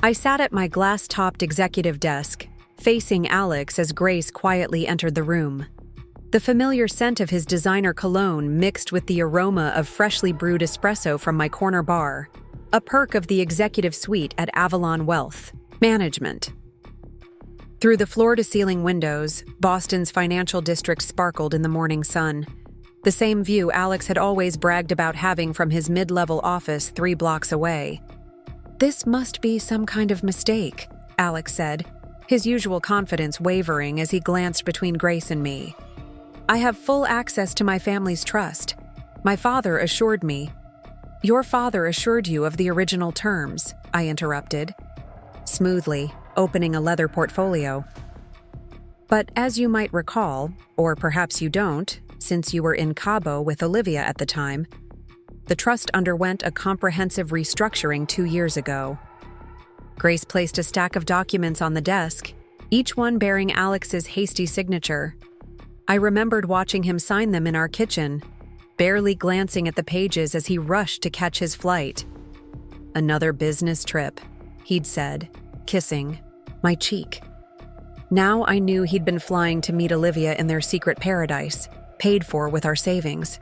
I sat at my glass-topped executive desk, facing Alex as Grace quietly entered the room. The familiar scent of his designer cologne mixed with the aroma of freshly brewed espresso from my corner bar, a perk of the executive suite at Avalon Wealth Management. Through the floor-to-ceiling windows, Boston's financial district sparkled in the morning sun, the same view Alex had always bragged about having from his mid-level office 3 blocks away. "This must be some kind of mistake," Alex said, his usual confidence wavering as he glanced between Grace and me. "I have full access to my family's trust. My father assured me." "Your father assured you of the original terms," I interrupted, smoothly, opening a leather portfolio. "But as you might recall, or perhaps you don't, since you were in Cabo with Olivia at the time, the trust underwent a comprehensive restructuring 2 years ago." Grace placed a stack of documents on the desk, each one bearing Alex's hasty signature. I remembered watching him sign them in our kitchen, barely glancing at the pages as he rushed to catch his flight. "Another business trip," he'd said, kissing my cheek. Now I knew he'd been flying to meet Olivia in their secret paradise, paid for with our savings.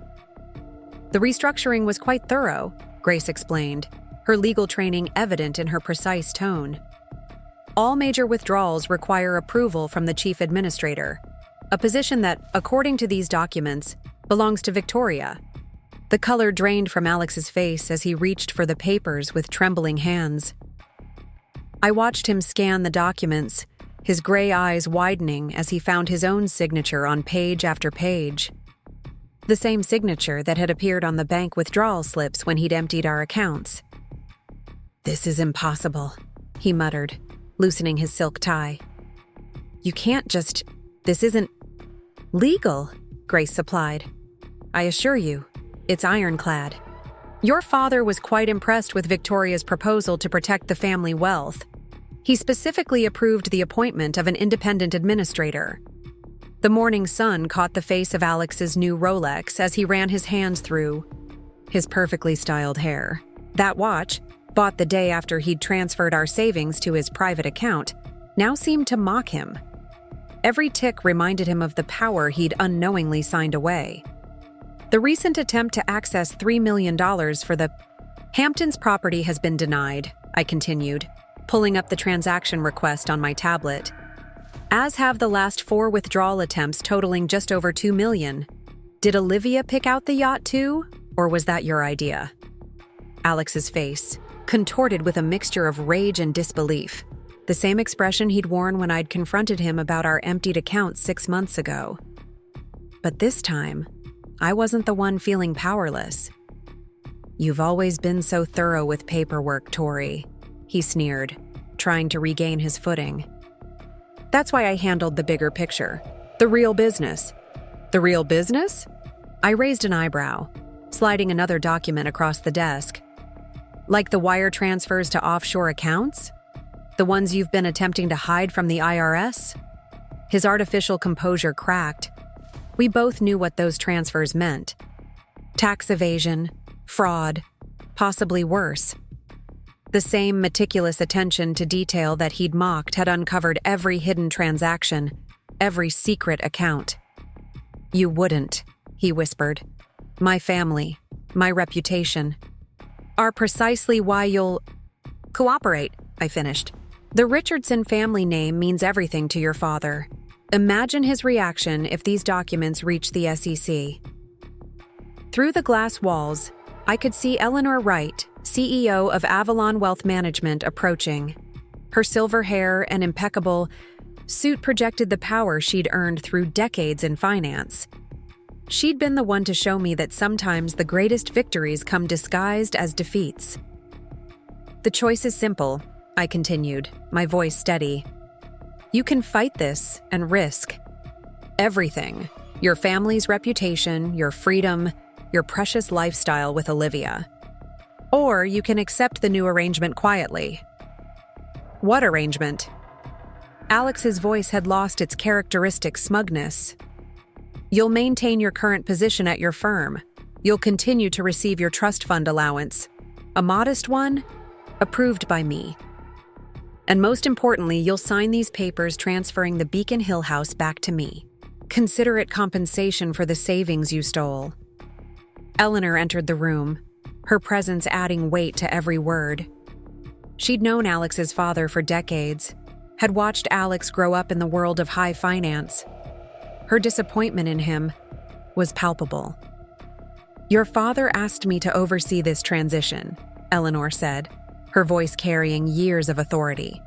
"The restructuring was quite thorough," Grace explained, her legal training evident in her precise tone. "All major withdrawals require approval from the chief administrator, a position that, according to these documents, belongs to Victoria." The color drained from Alex's face as he reached for the papers with trembling hands. I watched him scan the documents, his gray eyes widening as he found his own signature on page after page. The same signature that had appeared on the bank withdrawal slips when he'd emptied our accounts. "This is impossible," he muttered, loosening his silk tie. "You can't just... This isn't... legal," Grace supplied. "I assure you, it's ironclad. Your father was quite impressed with Victoria's proposal to protect the family wealth. He specifically approved the appointment of an independent administrator." The morning sun caught the face of Alex's new Rolex as he ran his hands through his perfectly styled hair. That watch, bought the day after he'd transferred our savings to his private account, now seemed to mock him. Every tick reminded him of the power he'd unknowingly signed away. "The recent attempt to access $3 million for the Hamptons property has been denied," I continued, pulling up the transaction request on my tablet. "As have the last 4 withdrawal attempts totaling just over $2 million. Did Olivia pick out the yacht too, or was that your idea?" Alex's face, contorted with a mixture of rage and disbelief, the same expression he'd worn when I'd confronted him about our emptied accounts 6 months ago. But this time, I wasn't the one feeling powerless. "You've always been so thorough with paperwork, Tori," he sneered, trying to regain his footing. "That's why I handled the bigger picture. The real business." "The real business?" I raised an eyebrow, sliding another document across the desk. "Like the wire transfers to offshore accounts? The ones you've been attempting to hide from the IRS?" His artificial composure cracked. We both knew what those transfers meant. Tax evasion, fraud, possibly worse. The same meticulous attention to detail that he'd mocked had uncovered every hidden transaction, every secret account. "You wouldn't," he whispered. "My family, my reputation, are precisely why you'll cooperate," I finished. "The Richardson family name means everything to your father. Imagine his reaction if these documents reach the SEC." Through the glass walls, I could see Eleanor Wright, CEO of Avalon Wealth Management, approaching. Her silver hair and impeccable suit projected the power she'd earned through decades in finance. She'd been the one to show me that sometimes the greatest victories come disguised as defeats. "The choice is simple," I continued, my voice steady. "You can fight this and risk everything: your family's reputation, your freedom, your precious lifestyle with Olivia. Or you can accept the new arrangement quietly." "What arrangement?" Alex's voice had lost its characteristic smugness. "You'll maintain your current position at your firm. You'll continue to receive your trust fund allowance. A modest one, approved by me. And most importantly, you'll sign these papers transferring the Beacon Hill house back to me. Consider it compensation for the savings you stole." Eleanor entered the room, her presence adding weight to every word. She'd known Alex's father for decades, had watched Alex grow up in the world of high finance. Her disappointment in him was palpable. "Your father asked me to oversee this transition," Eleanor said, her voice carrying years of authority.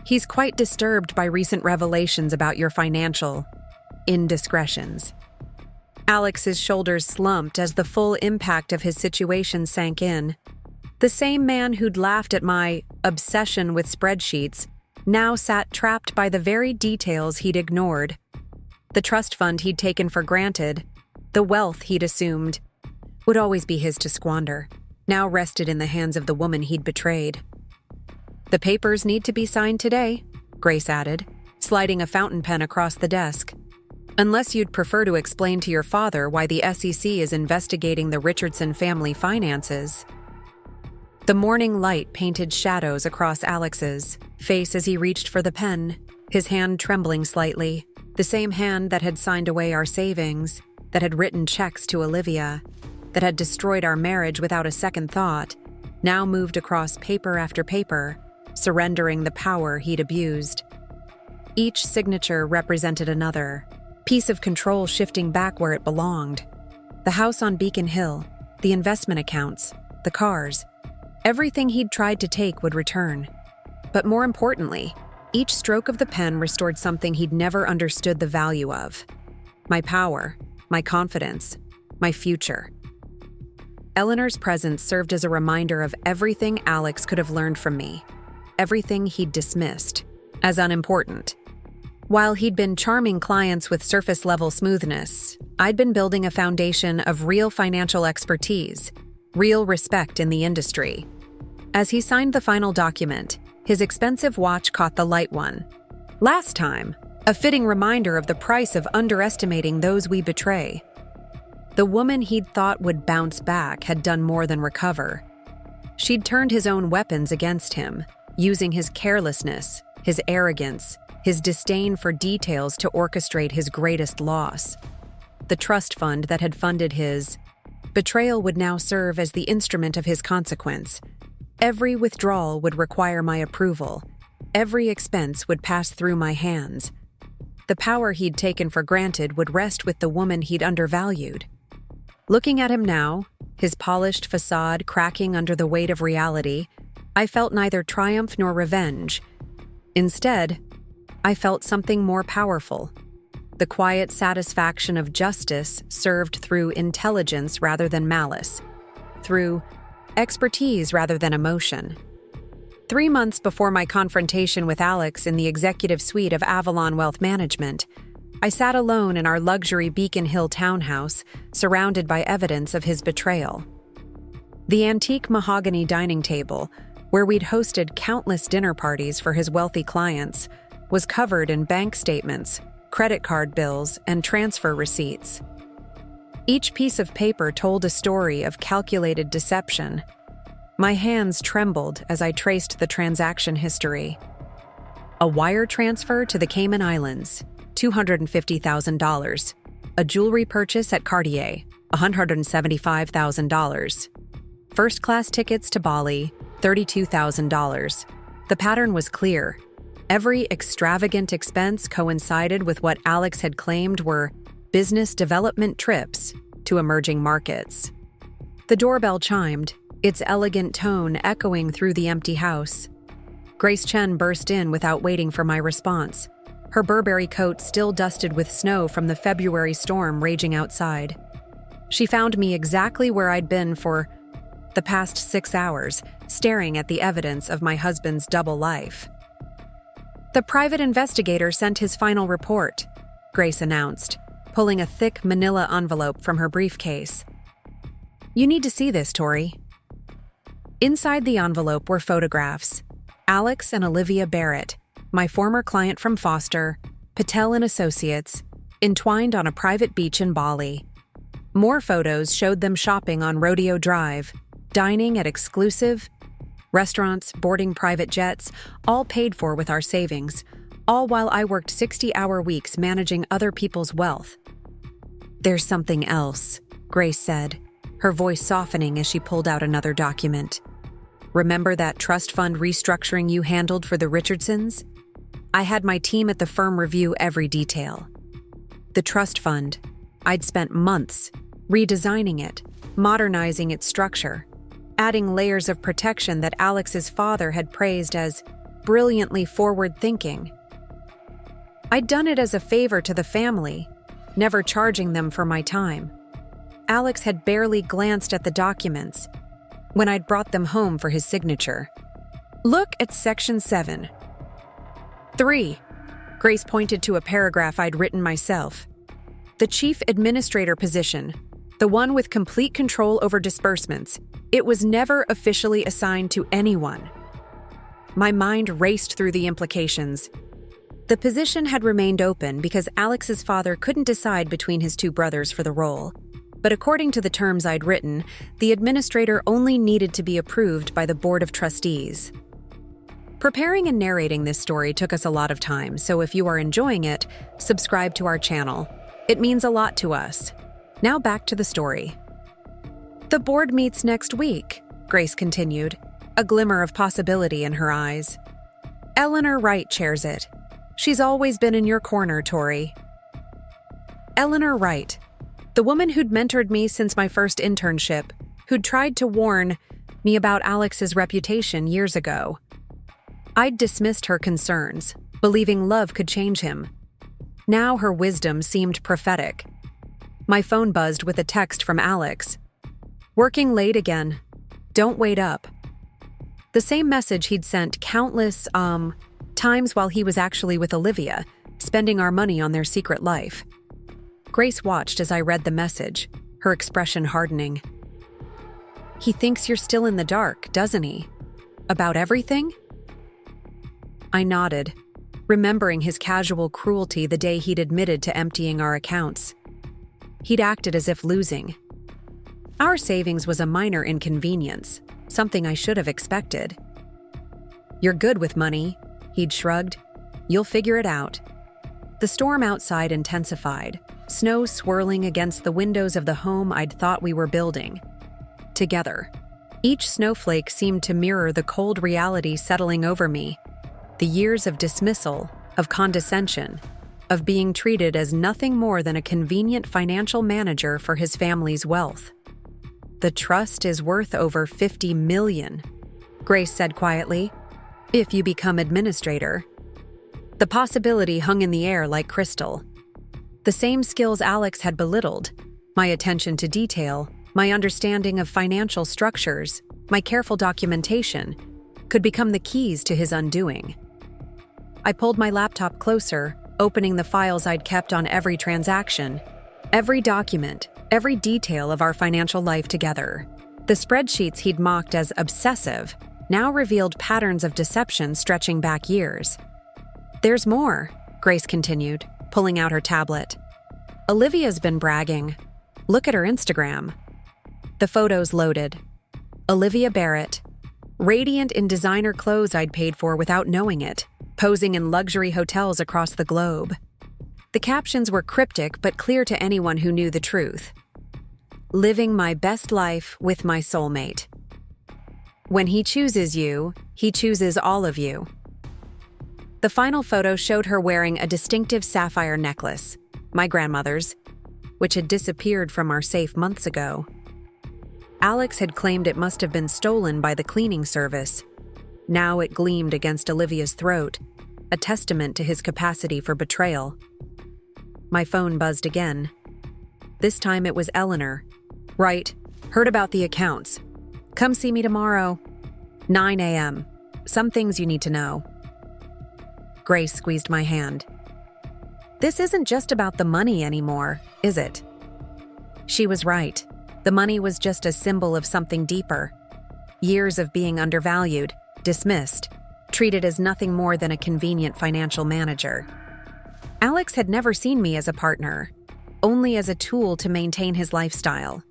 "He's quite disturbed by recent revelations about your financial indiscretions." Alex's shoulders slumped as the full impact of his situation sank in. The same man who'd laughed at my obsession with spreadsheets now sat trapped by the very details he'd ignored. The trust fund he'd taken for granted, the wealth he'd assumed, would always be his to squander, now rested in the hands of the woman he'd betrayed. "The papers need to be signed today," Grace added, sliding a fountain pen across the desk. "Unless you'd prefer to explain to your father why the SEC is investigating the Richardson family finances." The morning light painted shadows across Alex's face as he reached for the pen, his hand trembling slightly, the same hand that had signed away our savings, that had written checks to Olivia, that had destroyed our marriage without a second thought, now moved across paper after paper, surrendering the power he'd abused. Each signature represented another, piece of control shifting back where it belonged. The house on Beacon Hill, the investment accounts, the cars. Everything he'd tried to take would return. But more importantly, each stroke of the pen restored something he'd never understood the value of. My power, my confidence, my future. Eleanor's presence served as a reminder of everything Alex could have learned from me, everything he'd dismissed as unimportant. While he'd been charming clients with surface-level smoothness, I'd been building a foundation of real financial expertise, real respect in the industry. As he signed the final document, his expensive watch caught the light one. Last time, a fitting reminder of the price of underestimating those we betray. The woman he'd thought would bounce back had done more than recover. She'd turned his own weapons against him, using his carelessness, his arrogance, his disdain for details to orchestrate his greatest loss. The trust fund that had funded his betrayal would now serve as the instrument of his consequence. Every withdrawal would require my approval. Every expense would pass through my hands. The power he'd taken for granted would rest with the woman he'd undervalued. Looking at him now, his polished facade cracking under the weight of reality, I felt neither triumph nor revenge. Instead, I felt something more powerful. The quiet satisfaction of justice served through intelligence rather than malice, through expertise rather than emotion. 3 months before my confrontation with Alex in the executive suite of Avalon Wealth Management, I sat alone in our luxury Beacon Hill townhouse, surrounded by evidence of his betrayal. The antique mahogany dining table, where we'd hosted countless dinner parties for his wealthy clients, was covered in bank statements, credit card bills, and transfer receipts. Each piece of paper told a story of calculated deception. My hands trembled as I traced the transaction history. A wire transfer to the Cayman Islands, $250,000. A jewelry purchase at Cartier, $175,000. First-class tickets to Bali, $32,000. The pattern was clear. Every extravagant expense coincided with what Alex had claimed were business development trips to emerging markets. The doorbell chimed, its elegant tone echoing through the empty house. Grace Chen burst in without waiting for my response, her Burberry coat still dusted with snow from the February storm raging outside. She found me exactly where I'd been for the past 6 hours, staring at the evidence of my husband's double life. "The private investigator sent his final report," Grace announced, pulling a thick manila envelope from her briefcase. "You need to see this, Tori." Inside the envelope were photographs. Alex and Olivia Barrett, my former client from Foster, Patel and Associates, entwined on a private beach in Bali. More photos showed them shopping on Rodeo Drive, dining at exclusive Restaurants, boarding private jets, all paid for with our savings, all while I worked 60-hour weeks managing other people's wealth. "There's something else," Grace said, her voice softening as she pulled out another document. "Remember that trust fund restructuring you handled for the Richardsons? I had my team at the firm review every detail. The trust fund, I'd spent months redesigning it, modernizing its structure, adding layers of protection that Alex's father had praised as brilliantly forward-thinking. I'd done it as a favor to the family, never charging them for my time. Alex had barely glanced at the documents when I'd brought them home for his signature. Look at Section 7. 3. Grace pointed to a paragraph I'd written myself. The chief administrator position, the one with complete control over disbursements, it was never officially assigned to anyone. My mind raced through the implications. The position had remained open because Alex's father couldn't decide between his two brothers for the role. But according to the terms I'd written, the administrator only needed to be approved by the Board of Trustees. Preparing and narrating this story took us a lot of time, so if you are enjoying it, subscribe to our channel. It means a lot to us. Now back to the story. "The board meets next week," Grace continued, a glimmer of possibility in her eyes. "Eleanor Wright chairs it. She's always been in your corner, Tori." Eleanor Wright, the woman who'd mentored me since my first internship, who'd tried to warn me about Alex's reputation years ago. I'd dismissed her concerns, believing love could change him. Now her wisdom seemed prophetic. My phone buzzed with a text from Alex. "Working late again. Don't wait up." The same message he'd sent countless, times while he was actually with Olivia, spending our money on their secret life. Grace watched as I read the message, her expression hardening. "He thinks you're still in the dark, doesn't he? About everything?" I nodded, remembering his casual cruelty the day he'd admitted to emptying our accounts. He'd acted as if losing. Our savings was a minor inconvenience, something I should have expected. "You're good with money," he'd shrugged. "You'll figure it out." The storm outside intensified, snow swirling against the windows of the home I'd thought we were building. Together, each snowflake seemed to mirror the cold reality settling over me. The years of dismissal, of condescension, of being treated as nothing more than a convenient financial manager for his family's wealth. "The trust is worth over $50 million, Grace said quietly, "if you become administrator." The possibility hung in the air like crystal. The same skills Alex had belittled, my attention to detail, my understanding of financial structures, my careful documentation, could become the keys to his undoing. I pulled my laptop closer, opening the files I'd kept on every transaction, every document, every detail of our financial life together. The spreadsheets he'd mocked as obsessive now revealed patterns of deception stretching back years. "There's more," Grace continued, pulling out her tablet. "Olivia's been bragging. Look at her Instagram." The photos loaded. Olivia Barrett, radiant in designer clothes I'd paid for without knowing it, posing in luxury hotels across the globe. The captions were cryptic but clear to anyone who knew the truth. "Living my best life with my soulmate. When he chooses you, he chooses all of you." The final photo showed her wearing a distinctive sapphire necklace, my grandmother's, which had disappeared from our safe months ago. Alex had claimed it must have been stolen by the cleaning service. Now it gleamed against Olivia's throat, a testament to his capacity for betrayal. My phone buzzed again. This time it was Eleanor. "Right, heard about the accounts. Come see me tomorrow. 9 a.m. Some things you need to know." Grace squeezed my hand. "This isn't just about the money anymore, is it?" She was right. The money was just a symbol of something deeper. Years of being undervalued, dismissed, treated as nothing more than a convenient financial manager. Alex had never seen me as a partner, only as a tool to maintain his lifestyle.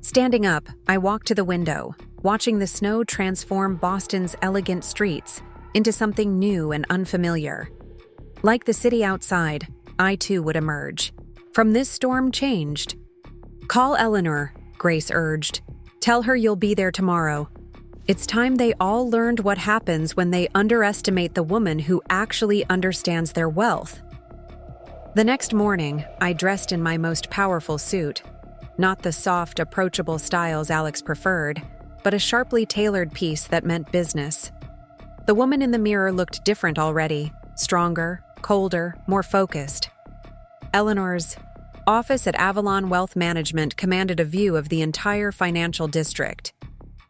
Standing up, I walked to the window, watching the snow transform Boston's elegant streets into something new and unfamiliar. Like the city outside, I too would emerge. From this storm changed. "Call Eleanor," Grace urged. "Tell her you'll be there tomorrow." It's time they all learned what happens when they underestimate the woman who actually understands their wealth. The next morning, I dressed in my most powerful suit. Not the soft, approachable styles Alex preferred, but a sharply tailored piece that meant business. The woman in the mirror looked different already, stronger, colder, more focused. Eleanor's office at Avalon Wealth Management commanded a view of the entire financial district.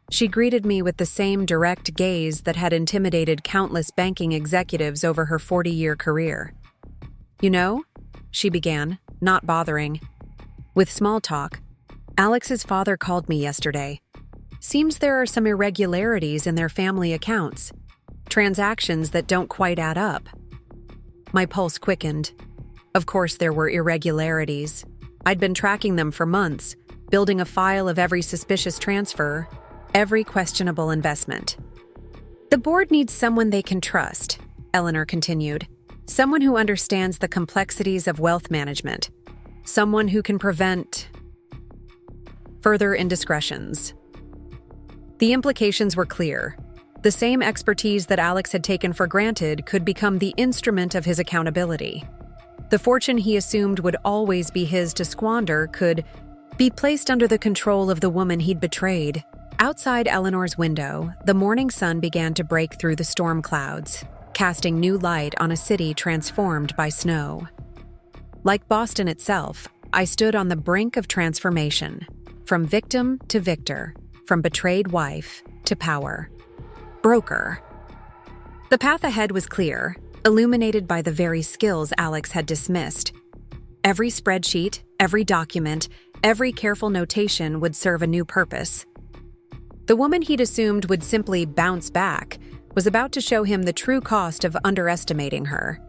She greeted me with the same direct gaze that had intimidated countless banking executives over her 40-year career. "You know," she began, not bothering with small talk, "Alex's father called me yesterday. Seems there are some irregularities in their family accounts. Transactions that don't quite add up." My pulse quickened. Of course there were irregularities. I'd been tracking them for months, building a file of every suspicious transfer, every questionable investment. "The board needs someone they can trust," Eleanor continued. "Someone who understands the complexities of wealth management. Someone who can prevent further indiscretions." The implications were clear. The same expertise that Alex had taken for granted could become the instrument of his accountability. The fortune he assumed would always be his to squander could be placed under the control of the woman he'd betrayed. Outside Eleanor's window, the morning sun began to break through the storm clouds, casting new light on a city transformed by snow. Like Boston itself, I stood on the brink of transformation, from victim to victor, from betrayed wife to power broker. The path ahead was clear, illuminated by the very skills Alex had dismissed. Every spreadsheet, every document, every careful notation would serve a new purpose. The woman he'd assumed would simply bounce back was about to show him the true cost of underestimating her.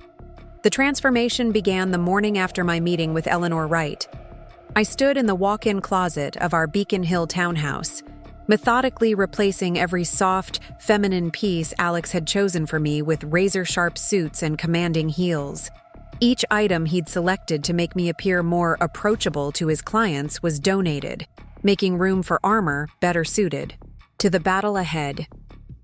The transformation began the morning after my meeting with Eleanor Wright. I stood in the walk-in closet of our Beacon Hill townhouse, methodically replacing every soft, feminine piece Alex had chosen for me with razor-sharp suits and commanding heels. Each item he'd selected to make me appear more approachable to his clients was donated, making room for armor better suited to the battle ahead.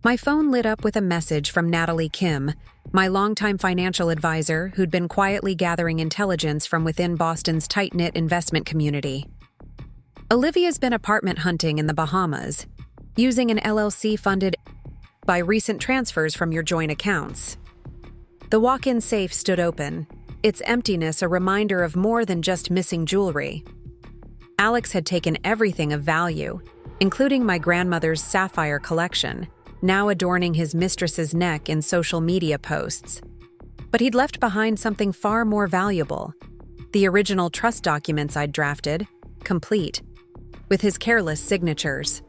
My phone lit up with a message from Natalie Kim, my longtime financial advisor who'd been quietly gathering intelligence from within Boston's tight-knit investment community. "Olivia's been apartment hunting in the Bahamas, using an LLC funded by recent transfers from your joint accounts." The walk-in safe stood open, its emptiness a reminder of more than just missing jewelry. Alex had taken everything of value, including my grandmother's sapphire collection, now adorning his mistress's neck in social media posts. But he'd left behind something far more valuable: the original trust documents I'd drafted, complete, with his careless signatures.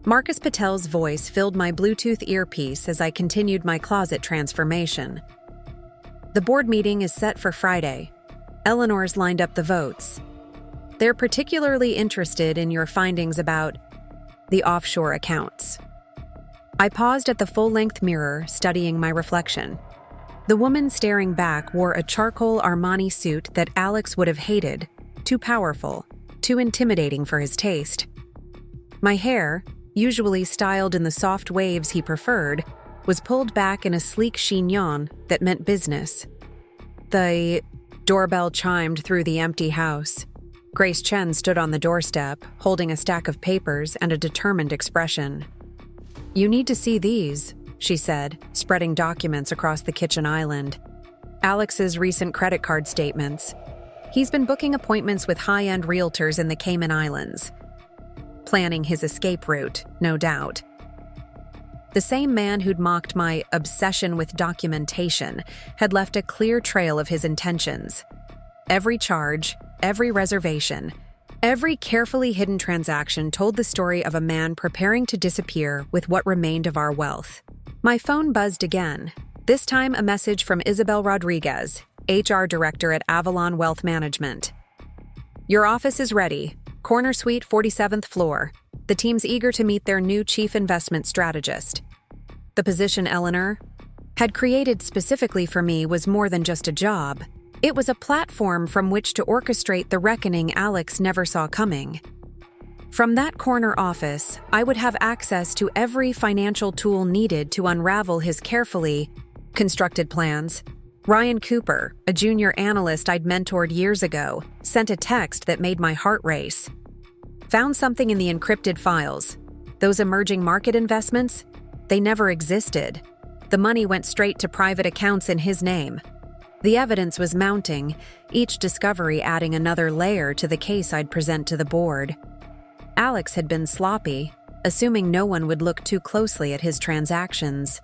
Marcus Patel's voice filled my Bluetooth earpiece as I continued my closet transformation. "The board meeting is set for Friday. Eleanor's lined up the votes. They're particularly interested in your findings about the offshore accounts." I paused at the full-length mirror, studying my reflection. The woman staring back wore a charcoal Armani suit that Alex would have hated, too powerful, too intimidating for his taste. My hair, usually styled in the soft waves he preferred, was pulled back in a sleek chignon that meant business. The doorbell chimed through the empty house. Grace Chen stood on the doorstep, holding a stack of papers and a determined expression. "You need to see these," she said, spreading documents across the kitchen island. "Alex's recent credit card statements. He's been booking appointments with high-end realtors in the Cayman Islands. Planning his escape route, no doubt." The same man who'd mocked my obsession with documentation had left a clear trail of his intentions. Every charge, every reservation, every carefully hidden transaction told the story of a man preparing to disappear with what remained of our wealth. My phone buzzed again, this time a message from Isabel Rodriguez, HR Director at Avalon Wealth Management. "Your office is ready. Corner suite, 47th floor. the team's eager to meet their new chief investment strategist. The position Eleanor had created specifically for me was more than just a job. It was a platform from which to orchestrate the reckoning Alex never saw coming. From that corner office, I would have access to every financial tool needed to unravel his carefully constructed plans. Ryan Cooper, a junior analyst I'd mentored years ago, sent a text that made my heart race. Found something in the encrypted files. Those emerging market investments? They never existed. The money went straight to private accounts in his name. The evidence was mounting, each discovery adding another layer to the case I'd present to the board. Alex had been sloppy, assuming no one would look too closely at his transactions.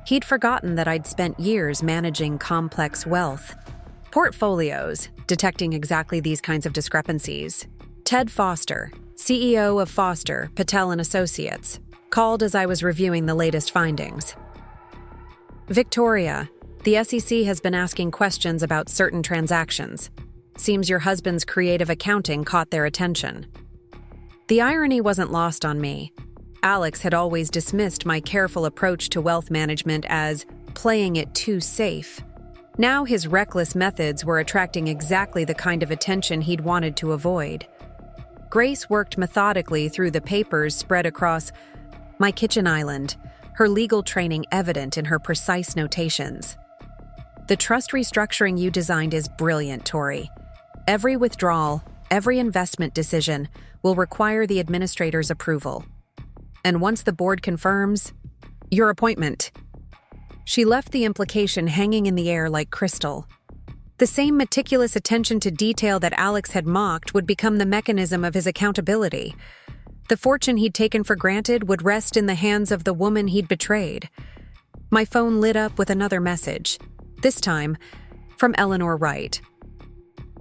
He'd forgotten that I'd spent years managing complex wealth portfolios, detecting exactly these kinds of discrepancies. Ted Foster, CEO of Foster, Patel & Associates, called as I was reviewing the latest findings. Victoria, the SEC has been asking questions about certain transactions. Seems your husband's creative accounting caught their attention. The irony wasn't lost on me. Alex had always dismissed my careful approach to wealth management as playing it too safe. Now his reckless methods were attracting exactly the kind of attention he'd wanted to avoid. Grace worked methodically through the papers spread across my kitchen island, her legal training evident in her precise notations. The trust restructuring you designed is brilliant, Tori. Every withdrawal, every investment decision will require the administrator's approval. And once the board confirms, your appointment. She left the implication hanging in the air like crystal. The same meticulous attention to detail that Alex had mocked would become the mechanism of his accountability. The fortune he'd taken for granted would rest in the hands of the woman he'd betrayed. My phone lit up with another message, this time from Eleanor Wright.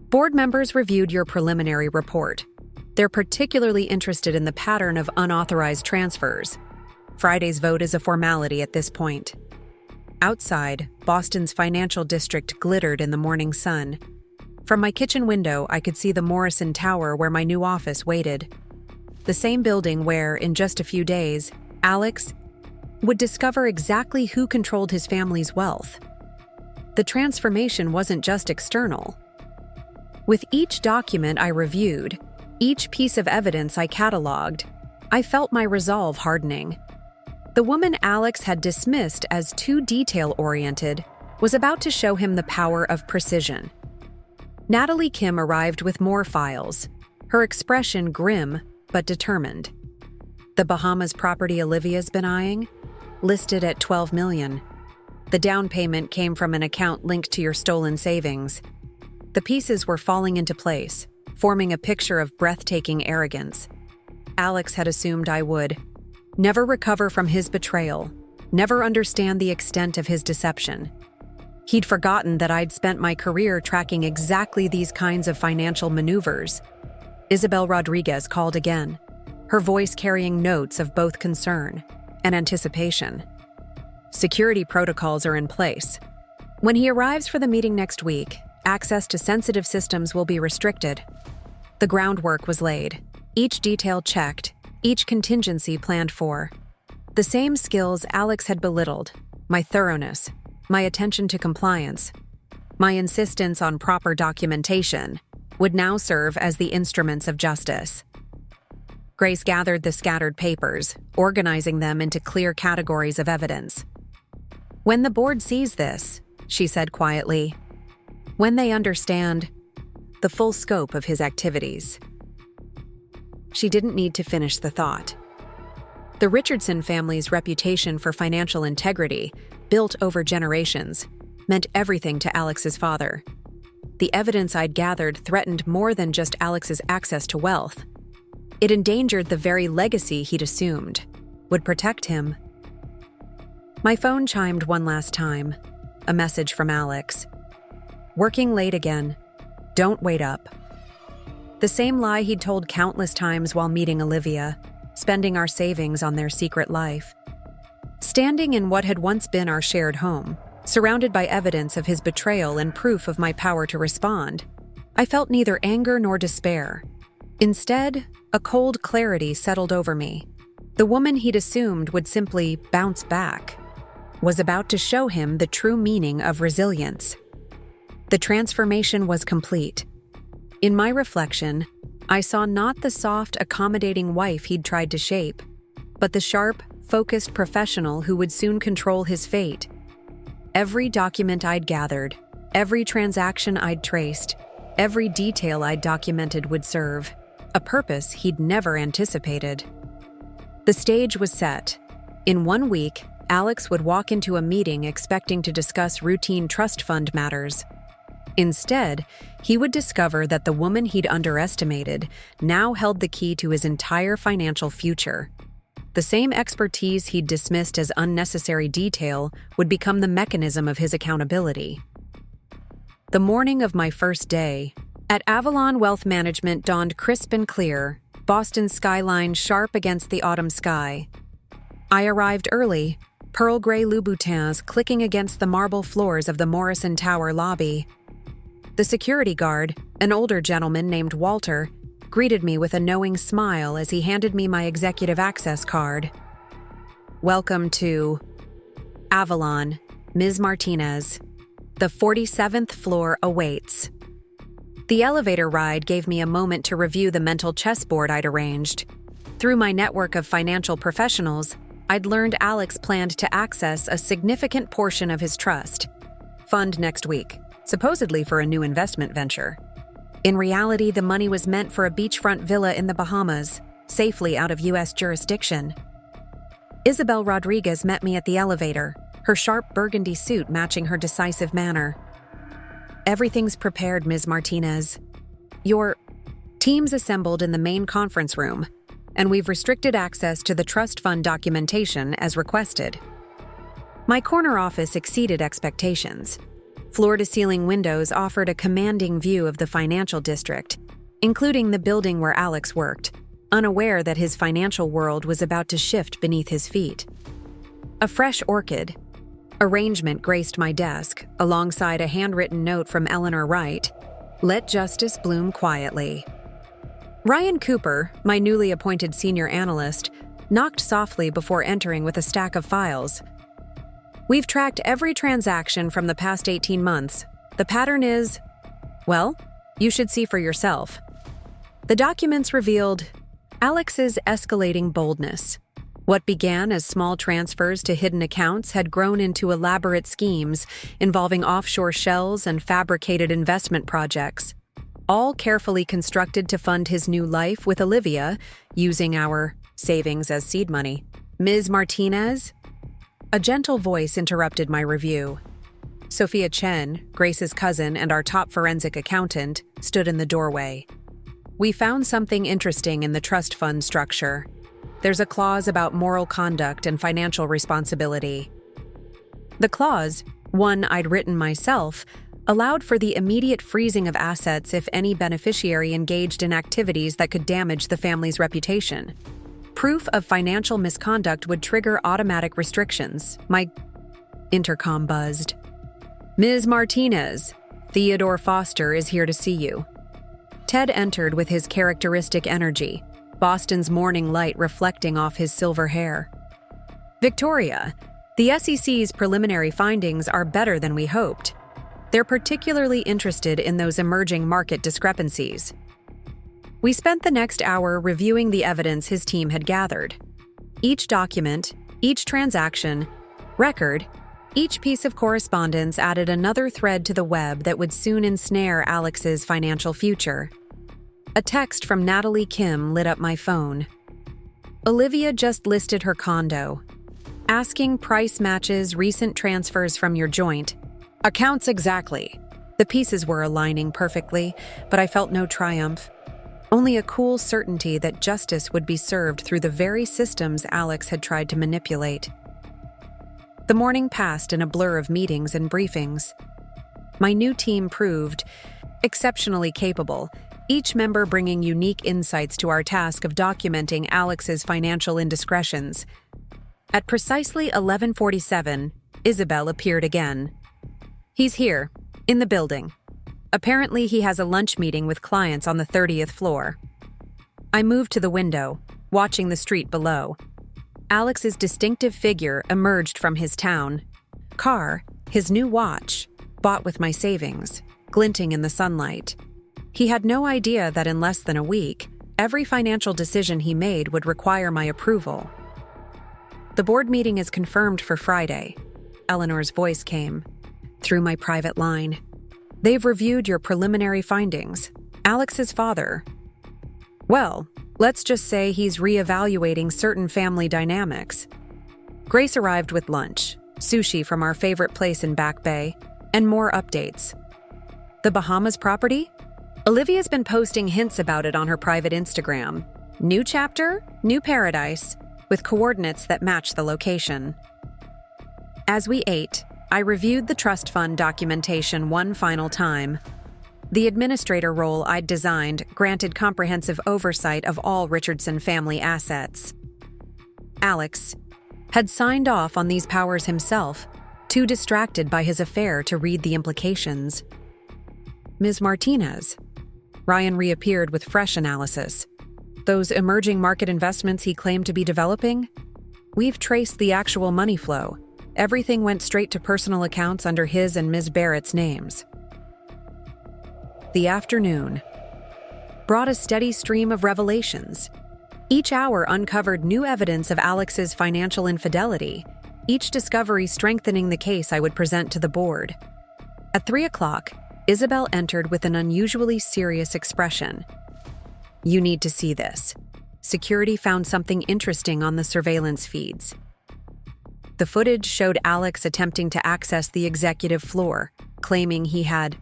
Board members reviewed your preliminary report. They're particularly interested in the pattern of unauthorized transfers. Friday's vote is a formality at this point. Outside, Boston's financial district glittered in the morning sun. From my kitchen window, I could see the Morrison Tower where my new office waited. The same building where, in just a few days, Alex would discover exactly who controlled his family's wealth. The transformation wasn't just external. With each document I reviewed, each piece of evidence I cataloged, I felt my resolve hardening. The woman Alex had dismissed as too detail-oriented was about to show him the power of precision. Natalie Kim arrived with more files, her expression grim but determined. The Bahamas property Olivia's been eyeing, listed at $12 million. The down payment came from an account linked to your stolen savings. The pieces were falling into place, forming a picture of breathtaking arrogance. Alex had assumed I would never recover from his betrayal, never understand the extent of his deception. He'd forgotten that I'd spent my career tracking exactly these kinds of financial maneuvers. Isabel Rodriguez called again, her voice carrying notes of both concern and anticipation. Security protocols are in place. When he arrives for the meeting next week, access to sensitive systems will be restricted. The groundwork was laid, each detail checked, each contingency planned for. The same skills Alex had belittled, my thoroughness, my attention to compliance, my insistence on proper documentation, would now serve as the instruments of justice. Grace gathered the scattered papers, organizing them into clear categories of evidence. When the board sees this, she said quietly, when they understand the full scope of his activities. She didn't need to finish the thought. The Richardson family's reputation for financial integrity, built over generations, meant everything to Alex's father. The evidence I'd gathered threatened more than just Alex's access to wealth. It endangered the very legacy he'd assumed, would protect him. My phone chimed one last time, a message from Alex. Working late again. Don't wait up. The same lie he'd told countless times while meeting Olivia, spending our savings on their secret life. Standing in what had once been our shared home, surrounded by evidence of his betrayal and proof of my power to respond, I felt neither anger nor despair. Instead, a cold clarity settled over me. The woman he'd assumed would simply bounce back was about to show him the true meaning of resilience. The transformation was complete. In my reflection, I saw not the soft, accommodating wife he'd tried to shape, but the sharp, focused professional who would soon control his fate. Every document I'd gathered, every transaction I'd traced, every detail I'd documented would serve a purpose he'd never anticipated. The stage was set. In 1 week, Alex would walk into a meeting expecting to discuss routine trust fund matters. Instead, he would discover that the woman he'd underestimated now held the key to his entire financial future. The same expertise he'd dismissed as unnecessary detail would become the mechanism of his accountability. The morning of my first day at Avalon Wealth Management dawned crisp and clear, Boston's skyline sharp against the autumn sky. I arrived early, pearl gray Louboutins clicking against the marble floors of the Morrison Tower lobby. The security guard, an older gentleman named Walter, greeted me with a knowing smile as he handed me my executive access card. "Welcome to Avalon, Ms. Martinez. The 47th floor awaits." The elevator ride gave me a moment to review the mental chessboard I'd arranged. Through my network of financial professionals, I'd learned Alex planned to access a significant portion of his trust fund next week, supposedly for a new investment venture. In reality, the money was meant for a beachfront villa in the Bahamas, safely out of U.S. jurisdiction. Isabel Rodriguez met me at the elevator, her sharp burgundy suit matching her decisive manner. "Everything's prepared, Ms. Martinez. Your team's assembled in the main conference room, and we've restricted access to the trust fund documentation as requested." My corner office exceeded expectations. Floor-to-ceiling windows offered a commanding view of the financial district, including the building where Alex worked, unaware that his financial world was about to shift beneath his feet. A fresh orchid arrangement graced my desk, alongside a handwritten note from Eleanor Wright, "Let justice bloom quietly." Ryan Cooper, my newly appointed senior analyst, knocked softly before entering with a stack of files. "We've tracked every transaction from the past 18 months. The pattern is, well, you should see for yourself." The documents revealed Alex's escalating boldness. What began as small transfers to hidden accounts had grown into elaborate schemes involving offshore shells and fabricated investment projects, all carefully constructed to fund his new life with Olivia, using our savings as seed money. "Ms. Martinez?" A gentle voice interrupted my review. Sophia Chen, Grace's cousin and our top forensic accountant, stood in the doorway. "We found something interesting in the trust fund structure. There's a clause about moral conduct and financial responsibility." The clause, one I'd written myself, allowed for the immediate freezing of assets if any beneficiary engaged in activities that could damage the family's reputation. Proof of financial misconduct would trigger automatic restrictions. My intercom buzzed. "Ms. Martinez, Theodore Foster is here to see you." Ted entered with his characteristic energy, Boston's morning light reflecting off his silver hair. "Victoria, the SEC's preliminary findings are better than we hoped. They're particularly interested in those emerging market discrepancies." We spent the next hour reviewing the evidence his team had gathered. Each document, each transaction, record, each piece of correspondence added another thread to the web that would soon ensnare Alex's financial future. A text from Natalie Kim lit up my phone. "Olivia just listed her condo. Asking price matches recent transfers from your joint. Accounts exactly." The pieces were aligning perfectly, but I felt no triumph. Only a cool certainty that justice would be served through the very systems Alex had tried to manipulate. The morning passed in a blur of meetings and briefings. My new team proved exceptionally capable, each member bringing unique insights to our task of documenting Alex's financial indiscretions. At precisely 11:47, Isabel appeared again. "He's here, in the building. Apparently he has a lunch meeting with clients on the 30th floor." I moved to the window, watching the street below. Alex's distinctive figure emerged from his town car, his new watch, bought with my savings, glinting in the sunlight. He had no idea that in less than a week, every financial decision he made would require my approval. The board meeting is confirmed for Friday. Eleanor's voice came through my private line. They've reviewed your preliminary findings. Alex's father. Well, let's just say he's reevaluating certain family dynamics. Grace arrived with lunch, sushi from our favorite place in Back Bay, and more updates. The Bahamas property? Olivia's been posting hints about it on her private Instagram. New chapter, new paradise, with coordinates that match the location. As we ate, I reviewed the trust fund documentation one final time. The administrator role I'd designed granted comprehensive oversight of all Richardson family assets. Alex had signed off on these powers himself, too distracted by his affair to read the implications. Ms. Martinez. Ryan reappeared with fresh analysis. Those emerging market investments he claimed to be developing? We've traced the actual money flow. Everything went straight to personal accounts under his and Ms. Barrett's names. The afternoon brought a steady stream of revelations. Each hour uncovered new evidence of Alex's financial infidelity, each discovery strengthening the case I would present to the board. At 3 o'clock, Isabel entered with an unusually serious expression. You need to see this. Security found something interesting on the surveillance feeds. The footage showed Alex attempting to access the executive floor, claiming he had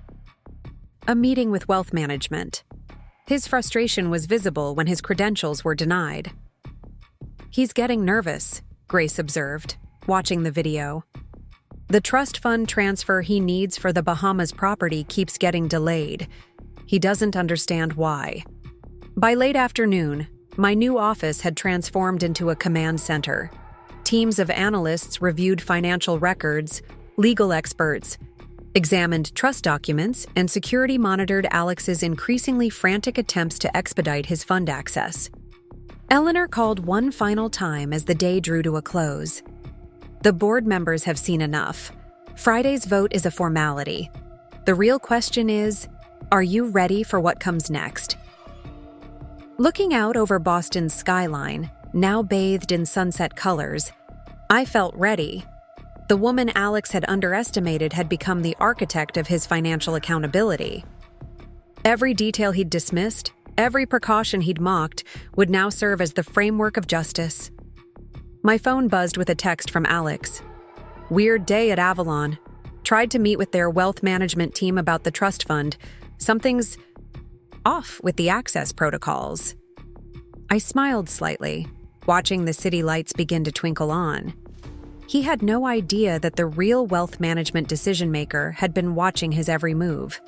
a meeting with wealth management. His frustration was visible when his credentials were denied. He's getting nervous, Grace observed, watching the video. The trust fund transfer he needs for the Bahamas property keeps getting delayed. He doesn't understand why. By late afternoon, my new office had transformed into a command center. Teams of analysts reviewed financial records, legal experts examined trust documents, and security monitored Alex's increasingly frantic attempts to expedite his fund access. Eleanor called one final time as the day drew to a close. The board members have seen enough. Friday's vote is a formality. The real question is, are you ready for what comes next? Looking out over Boston's skyline, now bathed in sunset colors, I felt ready. The woman Alex had underestimated had become the architect of his financial accountability. Every detail he'd dismissed, every precaution he'd mocked, would now serve as the framework of justice. My phone buzzed with a text from Alex. Weird day at Avalon. Tried to meet with their wealth management team about the trust fund. Something's off with the access protocols. I smiled slightly, watching the city lights begin to twinkle on. He had no idea that the real wealth management decision-maker had been watching his every move,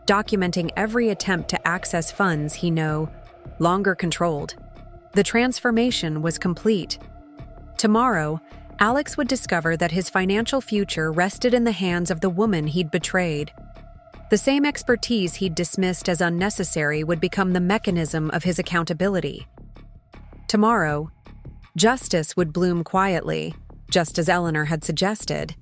documenting every attempt to access funds he no longer controlled. The transformation was complete. Tomorrow, Alex would discover that his financial future rested in the hands of the woman he'd betrayed. The same expertise he'd dismissed as unnecessary would become the mechanism of his accountability. Tomorrow, justice would bloom quietly, just as Eleanor had suggested,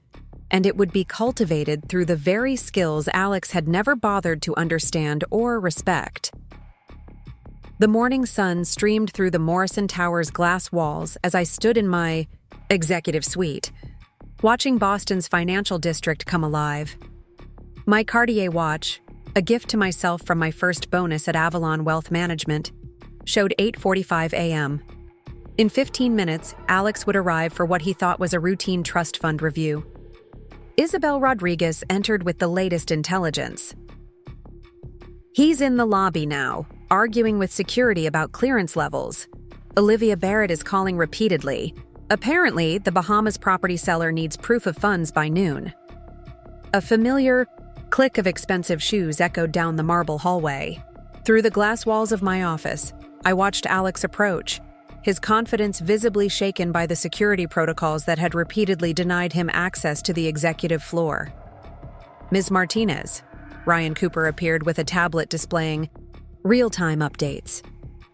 and it would be cultivated through the very skills Alex had never bothered to understand or respect. The morning sun streamed through the Morrison Tower's glass walls as I stood in my executive suite, watching Boston's financial district come alive. My Cartier watch, a gift to myself from my first bonus at Avalon Wealth Management, showed 8:45 a.m. In 15 minutes, Alex would arrive for what he thought was a routine trust fund review. Isabel Rodriguez entered with the latest intelligence. He's in the lobby now, arguing with security about clearance levels. Olivia Barrett is calling repeatedly. Apparently, the Bahamas property seller needs proof of funds by noon. A familiar click of expensive shoes echoed down the marble hallway. Through the glass walls of my office, I watched Alex approach, his confidence visibly shaken by the security protocols that had repeatedly denied him access to the executive floor. Ms. Martinez. Ryan Cooper appeared with a tablet displaying real-time updates.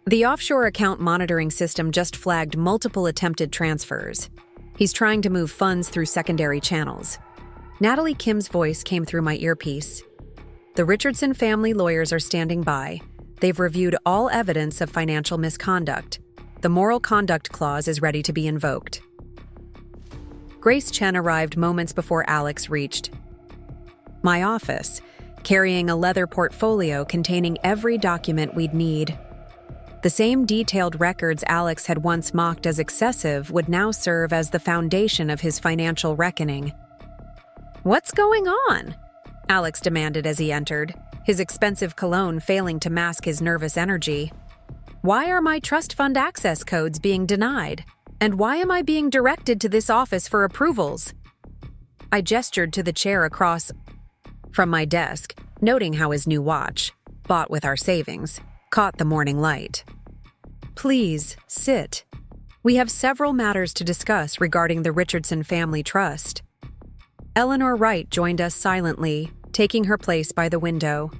The offshore account monitoring system just flagged multiple attempted transfers. He's trying to move funds through secondary channels. Natalie Kim's voice came through my earpiece. The Richardson family lawyers are standing by. They've reviewed all evidence of financial misconduct. The moral conduct clause is ready to be invoked. Grace Chen arrived moments before Alex reached my office, carrying a leather portfolio containing every document we'd need. The same detailed records Alex had once mocked as excessive would now serve as the foundation of his financial reckoning. "What's going on?" Alex demanded as he entered, his expensive cologne failing to mask his nervous energy. "Why are my trust fund access codes being denied? And why am I being directed to this office for approvals?" I gestured to the chair across from my desk, noting how his new watch, bought with our savings, caught the morning light. "Please, sit. We have several matters to discuss regarding the Richardson Family Trust." Eleanor Wright joined us silently, taking her place by the window.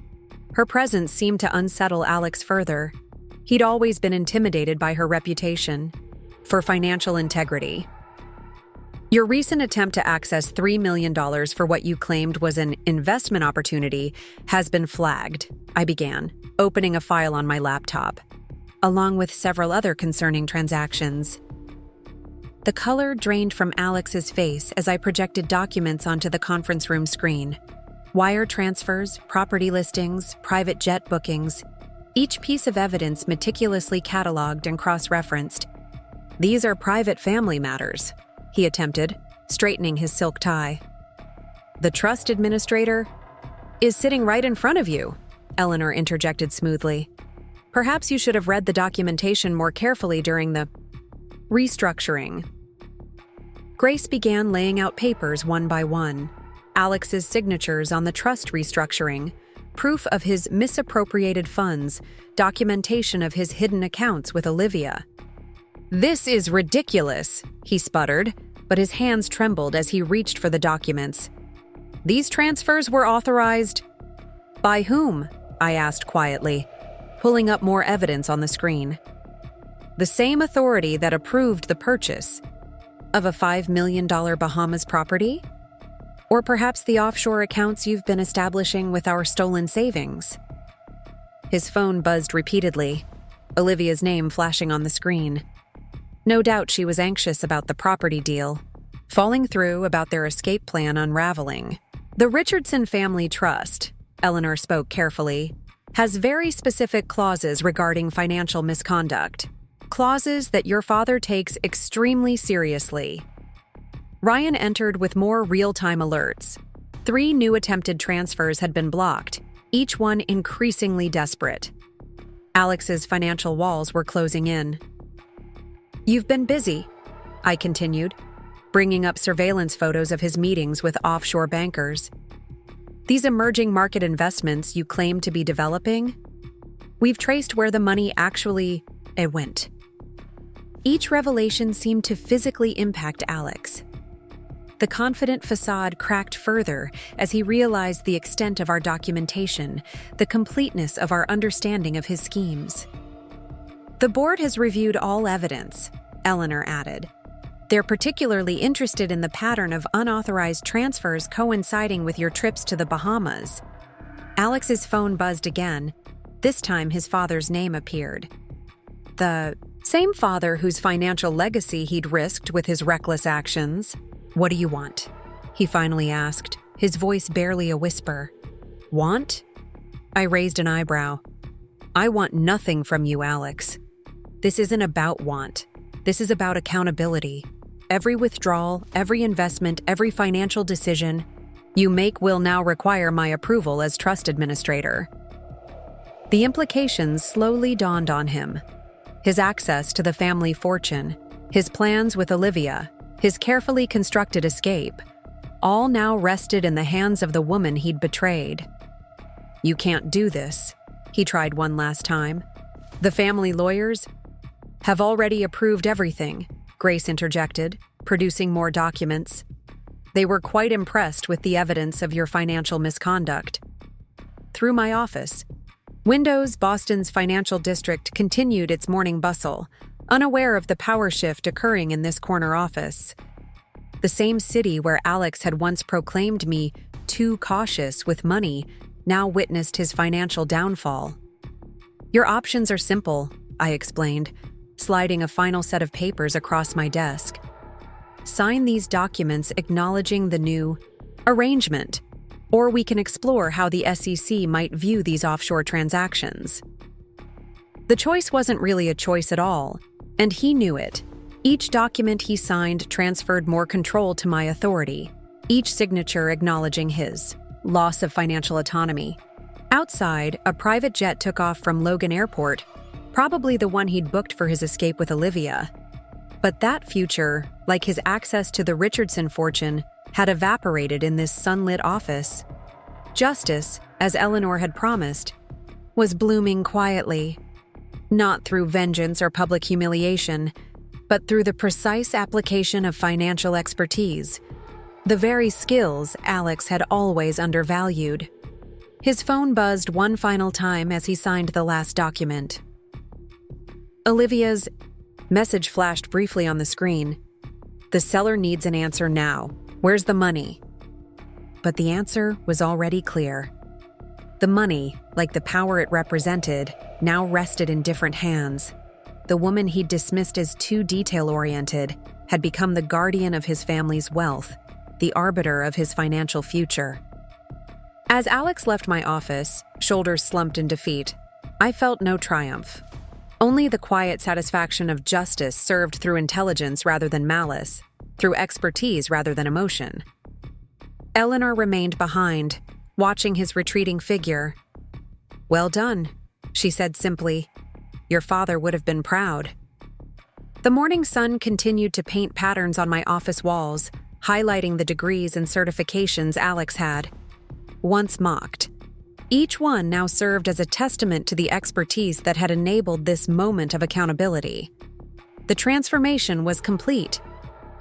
Her presence seemed to unsettle Alex further. He'd always been intimidated by her reputation for financial integrity. "Your recent attempt to access $3 million for what you claimed was an investment opportunity has been flagged," I began, opening a file on my laptop, along with several other concerning transactions. The color drained from Alex's face as I projected documents onto the conference room screen. Wire transfers, property listings, private jet bookings, each piece of evidence meticulously cataloged and cross-referenced. "These are private family matters," he attempted, straightening his silk tie. "The trust administrator is sitting right in front of you," Eleanor interjected smoothly. "Perhaps you should have read the documentation more carefully during the restructuring." Grace began laying out papers one by one. Alex's signatures on the trust restructuring, proof of his misappropriated funds, documentation of his hidden accounts with Olivia. "This is ridiculous," he sputtered, but his hands trembled as he reached for the documents. "These transfers were authorized by whom?" I asked quietly, pulling up more evidence on the screen. "The same authority that approved the purchase of a $5 million Bahamas property? Or perhaps the offshore accounts you've been establishing with our stolen savings?" His phone buzzed repeatedly, Olivia's name flashing on the screen. No doubt she was anxious about the property deal, falling through about their escape plan unraveling. "The Richardson Family Trust," Eleanor spoke carefully, "has very specific clauses regarding financial misconduct. Clauses that your father takes extremely seriously." Ryan entered with more real-time alerts. 3 new attempted transfers had been blocked, each one increasingly desperate. Alex's financial walls were closing in. "You've been busy," I continued, bringing up surveillance photos of his meetings with offshore bankers. "These emerging market investments you claim to be developing? We've traced where the money actually went." Each revelation seemed to physically impact Alex. The confident facade cracked further as he realized the extent of our documentation, the completeness of our understanding of his schemes. "The board has reviewed all evidence," Eleanor added. "They're particularly interested in the pattern of unauthorized transfers coinciding with your trips to the Bahamas." Alex's phone buzzed again. This time his father's name appeared. The same father whose financial legacy he'd risked with his reckless actions. "What do you want?" he finally asked, his voice barely a whisper. "Want?" I raised an eyebrow. "I want nothing from you, Alex. This isn't about want. This is about accountability. Every withdrawal, every investment, every financial decision you make will now require my approval as trust administrator." The implications slowly dawned on him. His access to the family fortune, his plans with Olivia, his carefully constructed escape, all now rested in the hands of the woman he'd betrayed. "You can't do this," he tried one last time. "The family lawyers have already approved everything," Grace interjected, producing more documents. "They were quite impressed with the evidence of your financial misconduct. Through my office, Windows, Boston's financial district, continued its morning bustle, unaware of the power shift occurring in this corner office. The same city where Alex had once proclaimed me too cautious with money now witnessed his financial downfall. "Your options are simple," I explained, sliding a final set of papers across my desk. "Sign these documents acknowledging the new arrangement, or we can explore how the SEC might view these offshore transactions." The choice wasn't really a choice at all, and he knew it. Each document he signed transferred more control to my authority, each signature acknowledging his loss of financial autonomy. Outside, a private jet took off from Logan Airport, probably the one he'd booked for his escape with Olivia. But that future, like his access to the Richardson fortune, had evaporated in this sunlit office. Justice, as Eleanor had promised, was blooming quietly, not through vengeance or public humiliation, but through the precise application of financial expertise, the very skills Alex had always undervalued. His phone buzzed one final time as he signed the last document. Olivia's message flashed briefly on the screen. "The seller needs an answer now. Where's the money?" But the answer was already clear. The money, like the power it represented, now rested in different hands. The woman he'd dismissed as too detail-oriented had become the guardian of his family's wealth, the arbiter of his financial future. As Alex left my office, shoulders slumped in defeat, I felt no triumph. Only the quiet satisfaction of justice served through intelligence rather than malice, through expertise rather than emotion. Eleanor remained behind, watching his retreating figure. "Well done," she said simply. "Your father would have been proud." The morning sun continued to paint patterns on my office walls, highlighting the degrees and certifications Alex had once mocked. Each one now served as a testament to the expertise that had enabled this moment of accountability. The transformation was complete.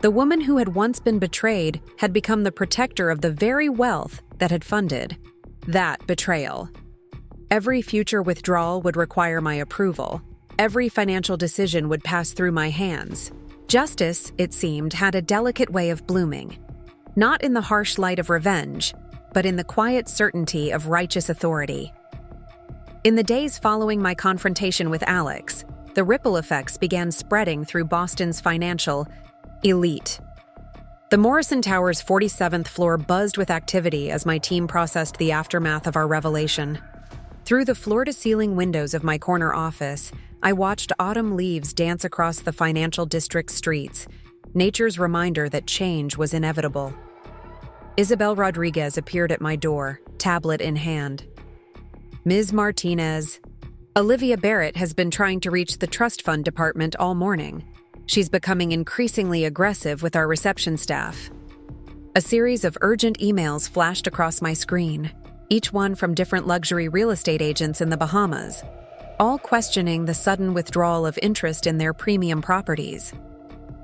The woman who had once been betrayed had become the protector of the very wealth that had funded that betrayal. Every future withdrawal would require my approval. Every financial decision would pass through my hands. Justice, it seemed, had a delicate way of blooming, not in the harsh light of revenge, but in the quiet certainty of righteous authority. In the days following my confrontation with Alex, the ripple effects began spreading through Boston's financial elite. The Morrison Tower's 47th floor buzzed with activity as my team processed the aftermath of our revelation. Through the floor-to-ceiling windows of my corner office, I watched autumn leaves dance across the financial district streets, nature's reminder that change was inevitable. Isabel Rodriguez appeared at my door, tablet in hand. "Ms. Martinez, Olivia Barrett has been trying to reach the trust fund department all morning. She's becoming increasingly aggressive with our reception staff." A series of urgent emails flashed across my screen, each one from different luxury real estate agents in the Bahamas, all questioning the sudden withdrawal of interest in their premium properties.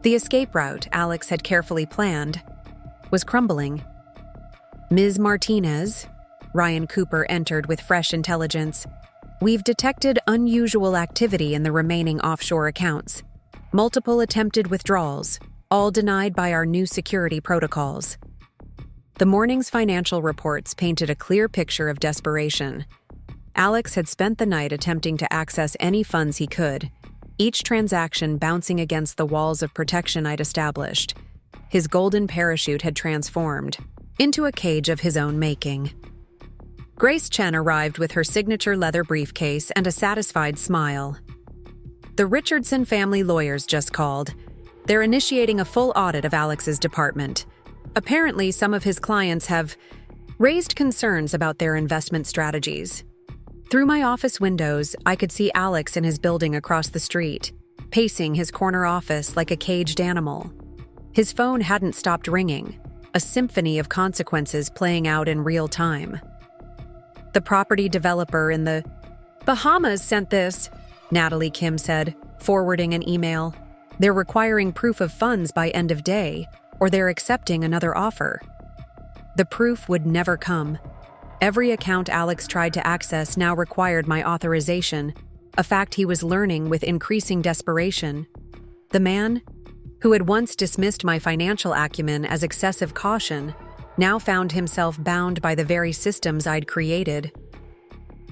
The escape route Alex had carefully planned was crumbling. "Ms. Martinez," Ryan Cooper entered with fresh intelligence, "we've detected unusual activity in the remaining offshore accounts. Multiple attempted withdrawals, all denied by our new security protocols." The morning's financial reports painted a clear picture of desperation. Alex had spent the night attempting to access any funds he could, each transaction bouncing against the walls of protection I'd established. His golden parachute had transformed into a cage of his own making. Grace Chen arrived with her signature leather briefcase and a satisfied smile. "The Richardson family lawyers just called. They're initiating a full audit of Alex's department. Apparently, some of his clients have raised concerns about their investment strategies." Through my office windows, I could see Alex in his building across the street, pacing his corner office like a caged animal. His phone hadn't stopped ringing, a symphony of consequences playing out in real time. "The property developer in the Bahamas sent this," Natalie Kim said, forwarding an email. "They're requiring proof of funds by end of day, or they're accepting another offer." The proof would never come. Every account Alex tried to access now required my authorization, a fact he was learning with increasing desperation. The man, who had once dismissed my financial acumen as excessive caution, now found himself bound by the very systems I'd created.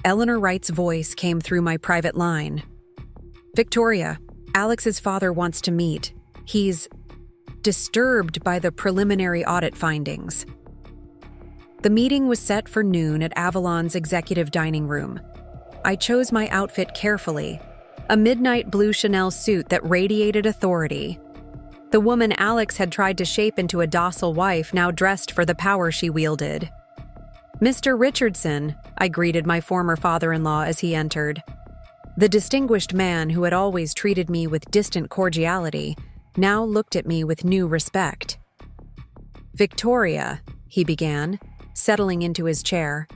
Eleanor Wright's voice came through my private line. "Victoria, Alex's father wants to meet. He's disturbed by the preliminary audit findings." The meeting was set for noon at Avalon's executive dining room. I chose my outfit carefully, a midnight blue Chanel suit that radiated authority. The woman Alex had tried to shape into a docile wife now dressed for the power she wielded. "Mr. Richardson," I greeted my former father-in-law as he entered. The distinguished man who had always treated me with distant cordiality now looked at me with new respect. "Victoria," he began, settling into his chair,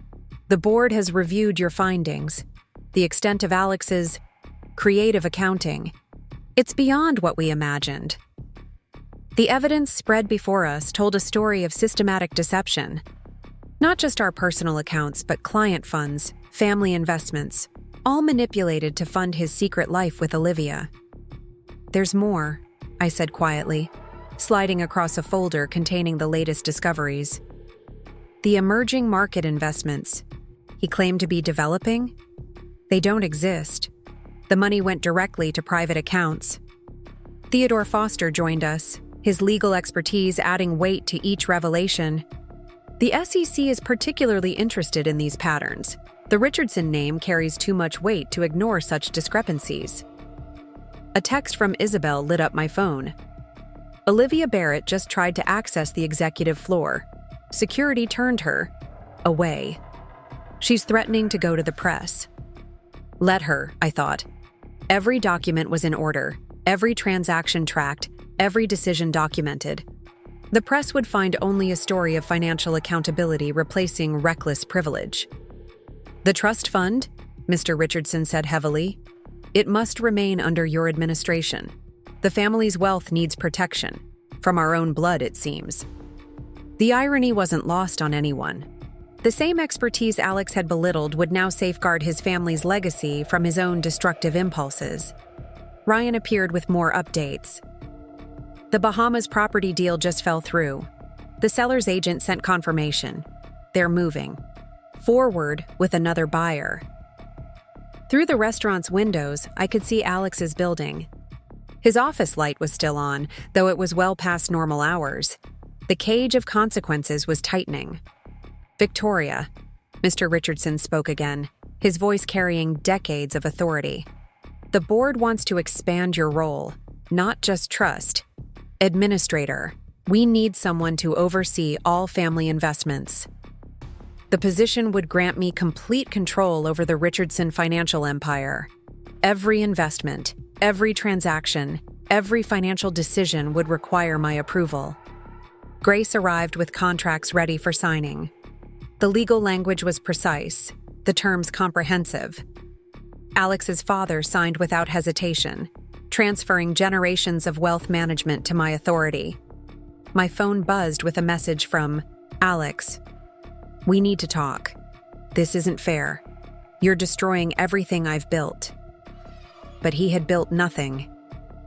"the board has reviewed your findings. The extent of Alex's creative accounting. It's beyond what we imagined." The evidence spread before us told a story of systematic deception. Not just our personal accounts, but client funds, family investments, all manipulated to fund his secret life with Olivia. "There's more," I said quietly, sliding across a folder containing the latest discoveries. "The emerging market investments he claimed to be developing? They don't exist. The money went directly to private accounts." Theodore Foster joined us, his legal expertise adding weight to each revelation. "The SEC is particularly interested in these patterns. The Richardson name carries too much weight to ignore such discrepancies." A text from Isabel lit up my phone. "Olivia Barrett just tried to access the executive floor. Security turned her away. She's threatening to go to the press." Let her, I thought. Every document was in order, every transaction tracked, every decision documented. The press would find only a story of financial accountability replacing reckless privilege. "The trust fund," Mr. Richardson said heavily, "it must remain under your administration. The family's wealth needs protection. From our own blood, it seems." The irony wasn't lost on anyone. The same expertise Alex had belittled would now safeguard his family's legacy from his own destructive impulses. Ryan appeared with more updates. "The Bahamas property deal just fell through. The seller's agent sent confirmation. They're moving forward with another buyer." Through the restaurant's windows, I could see Alex's building. His office light was still on, though it was well past normal hours. The cage of consequences was tightening. "Victoria," Mr. Richardson spoke again, his voice carrying decades of authority. "The board wants to expand your role, not just trust. Administrator. We need someone to oversee all family investments. The position would grant me complete control over the Richardson financial empire. Every investment, every transaction, every financial decision would require my approval." Grace arrived with contracts ready for signing. The legal language was precise, the terms comprehensive. Alex's father signed without hesitation, transferring generations of wealth management to my authority. My phone buzzed with a message from Alex. "We need to talk. This isn't fair. You're destroying everything I've built." But he had built nothing.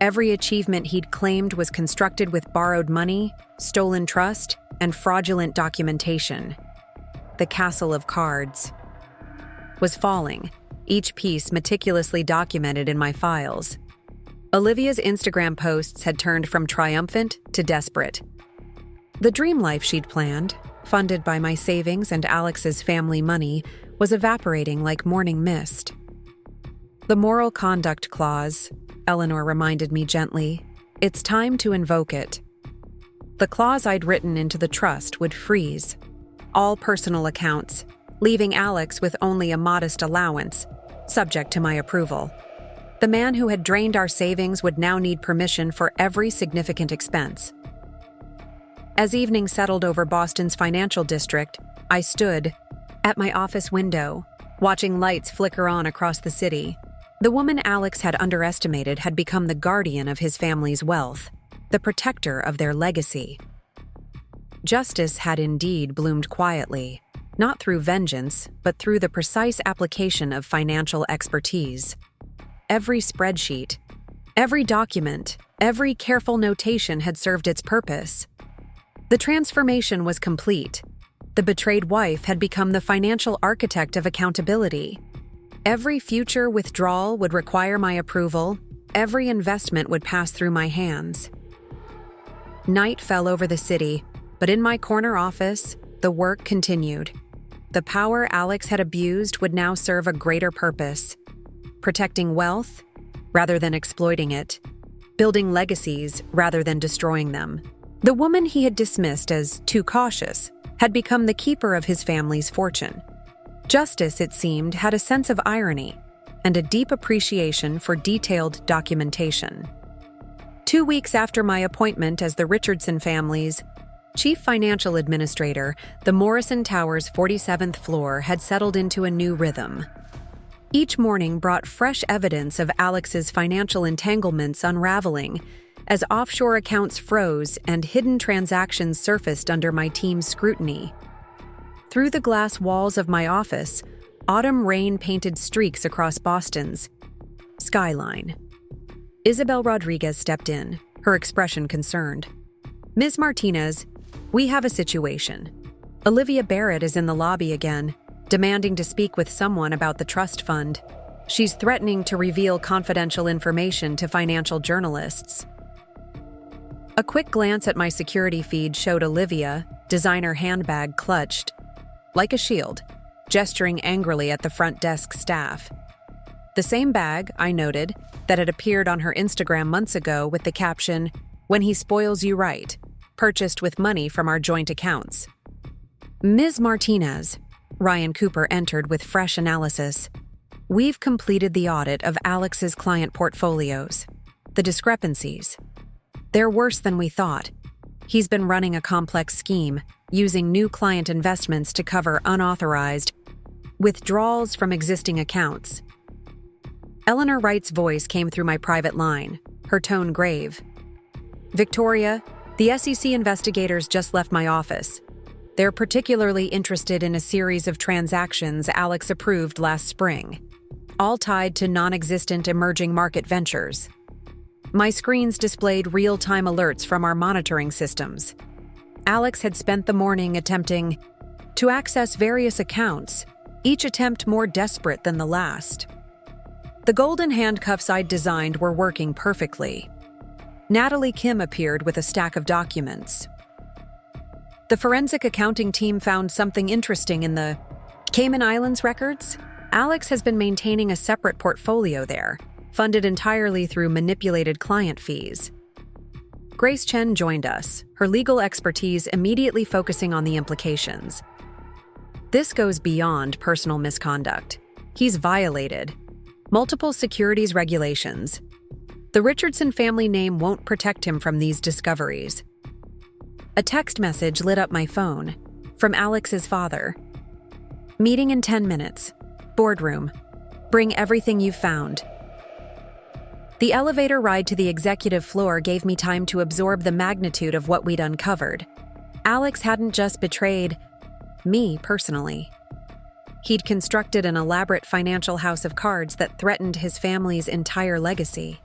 Every achievement he'd claimed was constructed with borrowed money, stolen trust, and fraudulent documentation. The castle of cards was falling, each piece meticulously documented in my files. Olivia's Instagram posts had turned from triumphant to desperate. The dream life she'd planned, funded by my savings and Alex's family money, was evaporating like morning mist. "The moral conduct clause," Eleanor reminded me gently. "It's time to invoke it." The clause I'd written into the trust would freeze all personal accounts, leaving Alex with only a modest allowance, subject to my approval. The man who had drained our savings would now need permission for every significant expense. As evening settled over Boston's financial district, I stood at my office window, watching lights flicker on across the city. The woman Alex had underestimated had become the guardian of his family's wealth, the protector of their legacy. Justice had indeed bloomed quietly, not through vengeance, but through the precise application of financial expertise. Every spreadsheet, every document, every careful notation had served its purpose. The transformation was complete. The betrayed wife had become the financial architect of accountability. Every future withdrawal would require my approval. Every investment would pass through my hands. Night fell over the city, but in my corner office, the work continued. The power Alex had abused would now serve a greater purpose: protecting wealth rather than exploiting it, building legacies rather than destroying them. The woman he had dismissed as too cautious had become the keeper of his family's fortune. Justice, it seemed, had a sense of irony and a deep appreciation for detailed documentation. 2 weeks after my appointment as the Richardson family's chief financial administrator, the Morrison Tower's 47th floor had settled into a new rhythm. Each morning brought fresh evidence of Alex's financial entanglements unraveling, as offshore accounts froze and hidden transactions surfaced under my team's scrutiny. Through the glass walls of my office, autumn rain painted streaks across Boston's skyline. Isabel Rodriguez stepped in, her expression concerned. "Ms. Martinez, we have a situation. Olivia Barrett is in the lobby again, demanding to speak with someone about the trust fund. She's threatening to reveal confidential information to financial journalists." A quick glance at my security feed showed Olivia, designer handbag clutched, like a shield, gesturing angrily at the front desk staff. The same bag, I noted, that had appeared on her Instagram months ago with the caption, "When he spoils you right, purchased with money from our joint accounts." "Ms. Martinez," Ryan Cooper entered with fresh analysis. "We've completed the audit of Alex's client portfolios. The discrepancies, they're worse than we thought. He's been running a complex scheme, using new client investments to cover unauthorized withdrawals from existing accounts." Eleanor Wright's voice came through my private line, her tone grave. "Victoria, the SEC investigators just left my office. They're particularly interested in a series of transactions Alex approved last spring, all tied to non-existent emerging market ventures." My screens displayed real-time alerts from our monitoring systems. Alex had spent the morning attempting to access various accounts, each attempt more desperate than the last. The golden handcuffs I'd designed were working perfectly. Natalie Kim appeared with a stack of documents. "The forensic accounting team found something interesting in the Cayman Islands records. Alex has been maintaining a separate portfolio there, funded entirely through manipulated client fees." Grace Chen joined us, her legal expertise immediately focusing on the implications. "This goes beyond personal misconduct. He's violated multiple securities regulations. The Richardson family name won't protect him from these discoveries." A text message lit up my phone, from Alex's father. "Meeting in 10 minutes. Boardroom. Bring everything you've found." The elevator ride to the executive floor gave me time to absorb the magnitude of what we'd uncovered. Alex hadn't just betrayed me personally. He'd constructed an elaborate financial house of cards that threatened his family's entire legacy.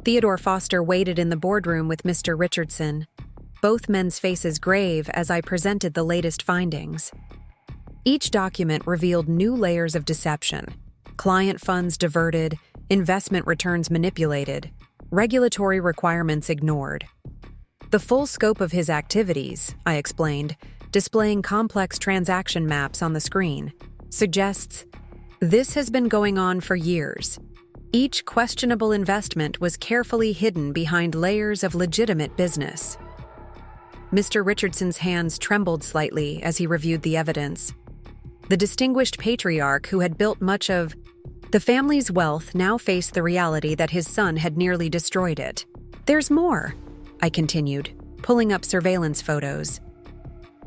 Theodore Foster waited in the boardroom with Mr. Richardson, both men's faces grave as I presented the latest findings. Each document revealed new layers of deception: client funds diverted, investment returns manipulated, regulatory requirements ignored. The full scope of his activities, I explained, displaying complex transaction maps on the screen, suggests this has been going on for years. Each questionable investment was carefully hidden behind layers of legitimate business. Mr. Richardson's hands trembled slightly as he reviewed the evidence. The distinguished patriarch who had built much of the family's wealth now faced the reality that his son had nearly destroyed it. "There's more," I continued, pulling up surveillance photos.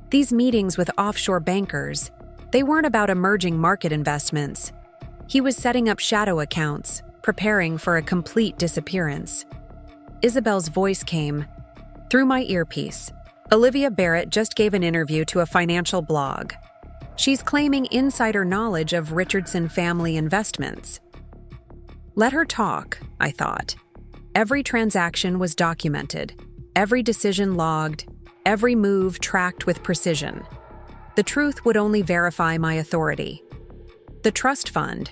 "These meetings with offshore bankers, they weren't about emerging market investments. He was setting up shadow accounts, preparing for a complete disappearance." Isabel's voice came through my earpiece. "Olivia Barrett just gave an interview to a financial blog. She's claiming insider knowledge of Richardson family investments. Let her talk, I thought. Every transaction was documented, every decision logged, every move tracked with precision. The truth would only verify my authority. The trust fund.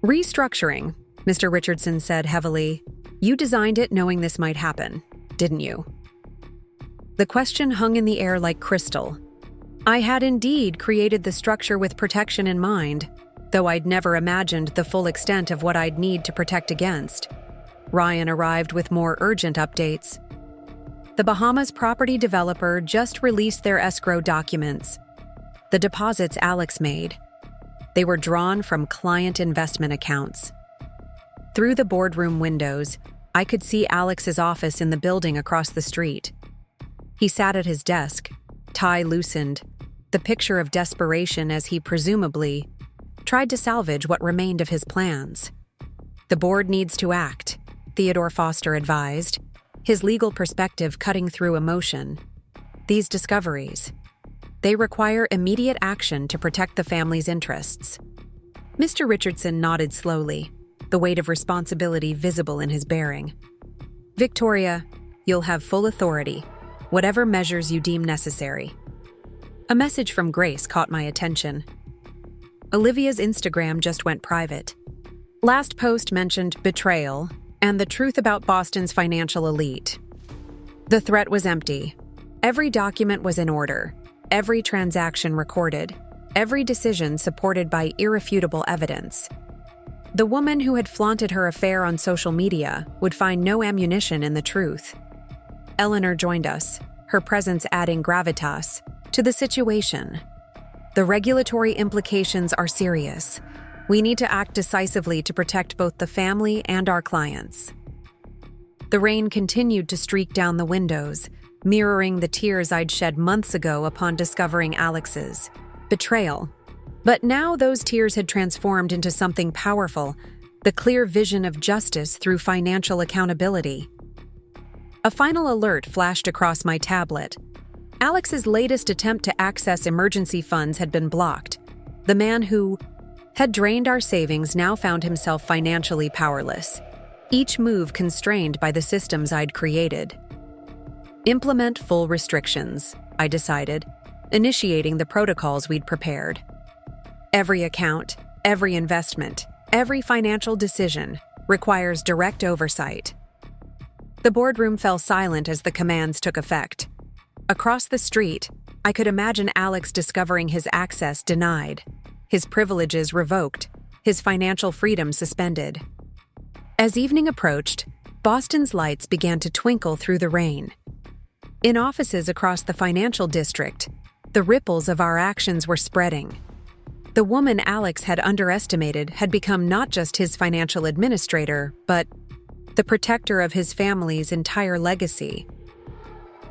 Restructuring, Mr. Richardson said heavily. You designed it knowing this might happen, didn't you? The question hung in the air like crystal. I had indeed created the structure with protection in mind, though I'd never imagined the full extent of what I'd need to protect against. Ryan arrived with more urgent updates. The Bahamas property developer just released their escrow documents. The deposits Alex made. They were drawn from client investment accounts. Through the boardroom windows, I could see Alex's office in the building across the street. He sat at his desk, tie loosened, the picture of desperation as he presumably tried to salvage what remained of his plans. The board needs to act, Theodore Foster advised, his legal perspective cutting through emotion. These discoveries, they require immediate action to protect the family's interests. Mr. Richardson nodded slowly, the weight of responsibility visible in his bearing. Victoria, you'll have full authority, whatever measures you deem necessary. A message from Grace caught my attention. Olivia's Instagram just went private. Last post mentioned betrayal and the truth about Boston's financial elite. The threat was empty. Every document was in order, every transaction recorded, every decision supported by irrefutable evidence. The woman who had flaunted her affair on social media would find no ammunition in the truth. Eleanor joined us, her presence adding gravitas to the situation. The regulatory implications are serious. We need to act decisively to protect both the family and our clients. The rain continued to streak down the windows, mirroring the tears I'd shed months ago upon discovering Alex's betrayal. But now those tears had transformed into something powerful, the clear vision of justice through financial accountability. A final alert flashed across my tablet. Alex's latest attempt to access emergency funds had been blocked. The man who had drained our savings now found himself financially powerless, each move constrained by the systems I'd created. Implement full restrictions, I decided, initiating the protocols we'd prepared. Every account, every investment, every financial decision requires direct oversight. The boardroom fell silent as the commands took effect. Across the street, I could imagine Alex discovering his access denied, his privileges revoked, his financial freedom suspended. As evening approached, Boston's lights began to twinkle through the rain. In offices across the financial district, the ripples of our actions were spreading. The woman Alex had underestimated had become not just his financial administrator, but the protector of his family's entire legacy.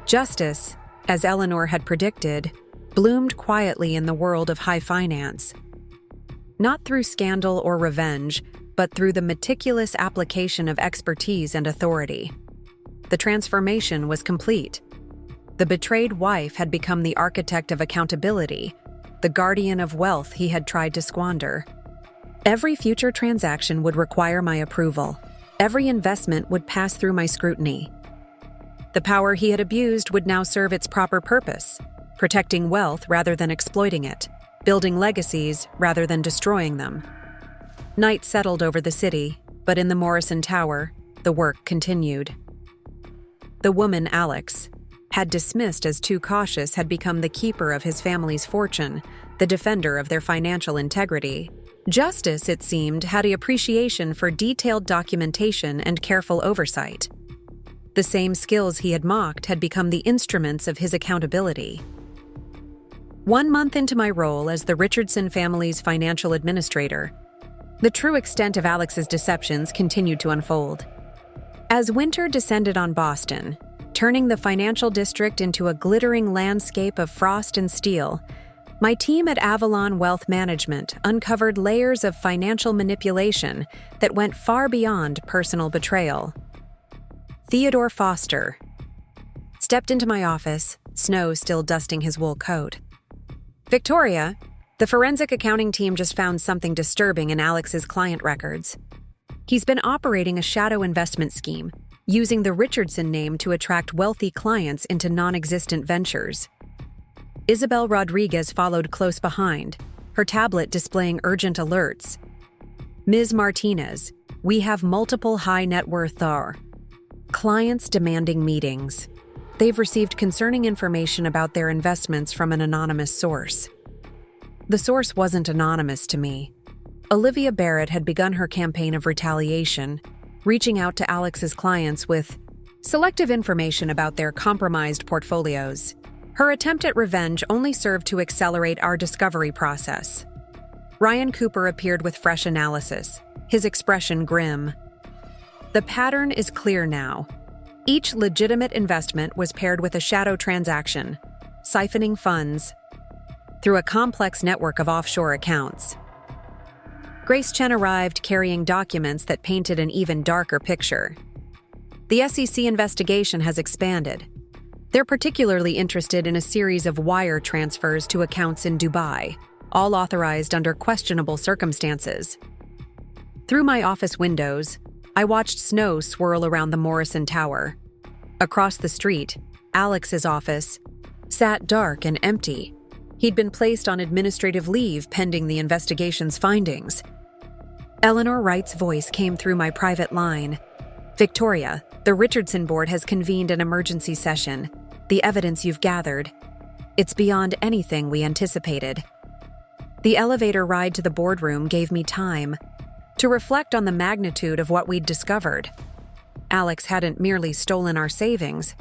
Justice, as Eleanor had predicted, bloomed quietly in the world of high finance. Not through scandal or revenge, but through the meticulous application of expertise and authority. The transformation was complete. The betrayed wife had become the architect of accountability, the guardian of wealth he had tried to squander. Every future transaction would require my approval. Every investment would pass through my scrutiny. The power he had abused would now serve its proper purpose, protecting wealth rather than exploiting it, building legacies rather than destroying them. Night settled over the city, but in the Morrison Tower, the work continued. The woman, Alex, had dismissed as too cautious, had become the keeper of his family's fortune, the defender of their financial integrity. Justice, it seemed, had an appreciation for detailed documentation and careful oversight. The same skills he had mocked had become the instruments of his accountability. 1 month into my role as the Richardson family's financial administrator, the true extent of Alex's deceptions continued to unfold. As winter descended on Boston, turning the financial district into a glittering landscape of frost and steel, my team at Avalon Wealth Management uncovered layers of financial manipulation that went far beyond personal betrayal. Theodore Foster stepped into my office, snow still dusting his wool coat. "Victoria, The forensic accounting team just found something disturbing in Alex's client records. He's been operating a shadow investment scheme, using the Richardson name to attract wealthy clients into non-existent ventures. Isabel Rodriguez followed close behind, her tablet displaying urgent alerts. Ms. Martinez, we have multiple high net worth clients demanding meetings. They've received concerning information about their investments from an anonymous source. The source wasn't anonymous to me. Olivia Barrett had begun her campaign of retaliation, reaching out to Alex's clients with selective information about their compromised portfolios. Her attempt at revenge only served to accelerate our discovery process. Ryan Cooper appeared with fresh analysis, his expression grim. The pattern is clear now. Each legitimate investment was paired with a shadow transaction, siphoning funds through a complex network of offshore accounts. Grace Chen arrived carrying documents that painted an even darker picture. The SEC investigation has expanded. They're particularly interested in a series of wire transfers to accounts in Dubai, all authorized under questionable circumstances. Through my office windows, I watched snow swirl around the Morrison Tower. Across the street, Alex's office sat dark and empty. He'd been placed on administrative leave pending the investigation's findings. Eleanor Wright's voice came through my private line. Victoria, the Richardson board has convened an emergency session. The evidence you've gathered, it's beyond anything we anticipated. The elevator ride to the boardroom gave me time to reflect on the magnitude of what we'd discovered. Alex hadn't merely stolen our savings.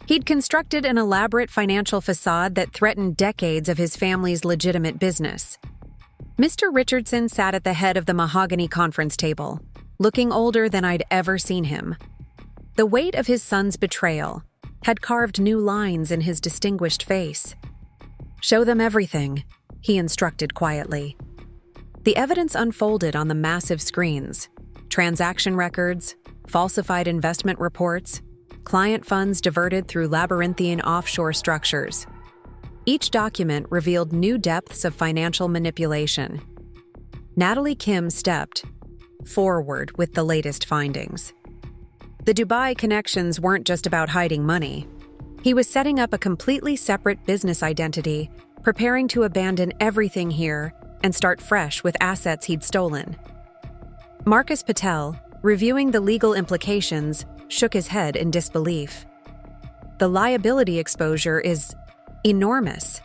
He'd constructed an elaborate financial facade that threatened decades of his family's legitimate business. Mr. Richardson sat at the head of the mahogany conference table, looking older than I'd ever seen him. The weight of his son's betrayal had carved new lines in his distinguished face. "Show them everything," he instructed quietly. The evidence unfolded on the massive screens: transaction records, falsified investment reports, client funds diverted through labyrinthine offshore structures. Each document revealed new depths of financial manipulation. Natalie Kim stepped forward with the latest findings. The Dubai connections weren't just about hiding money. He was setting up a completely separate business identity, preparing to abandon everything here and start fresh with assets he'd stolen. Marcus Patel, reviewing the legal implications, shook his head in disbelief. The liability exposure is enormous.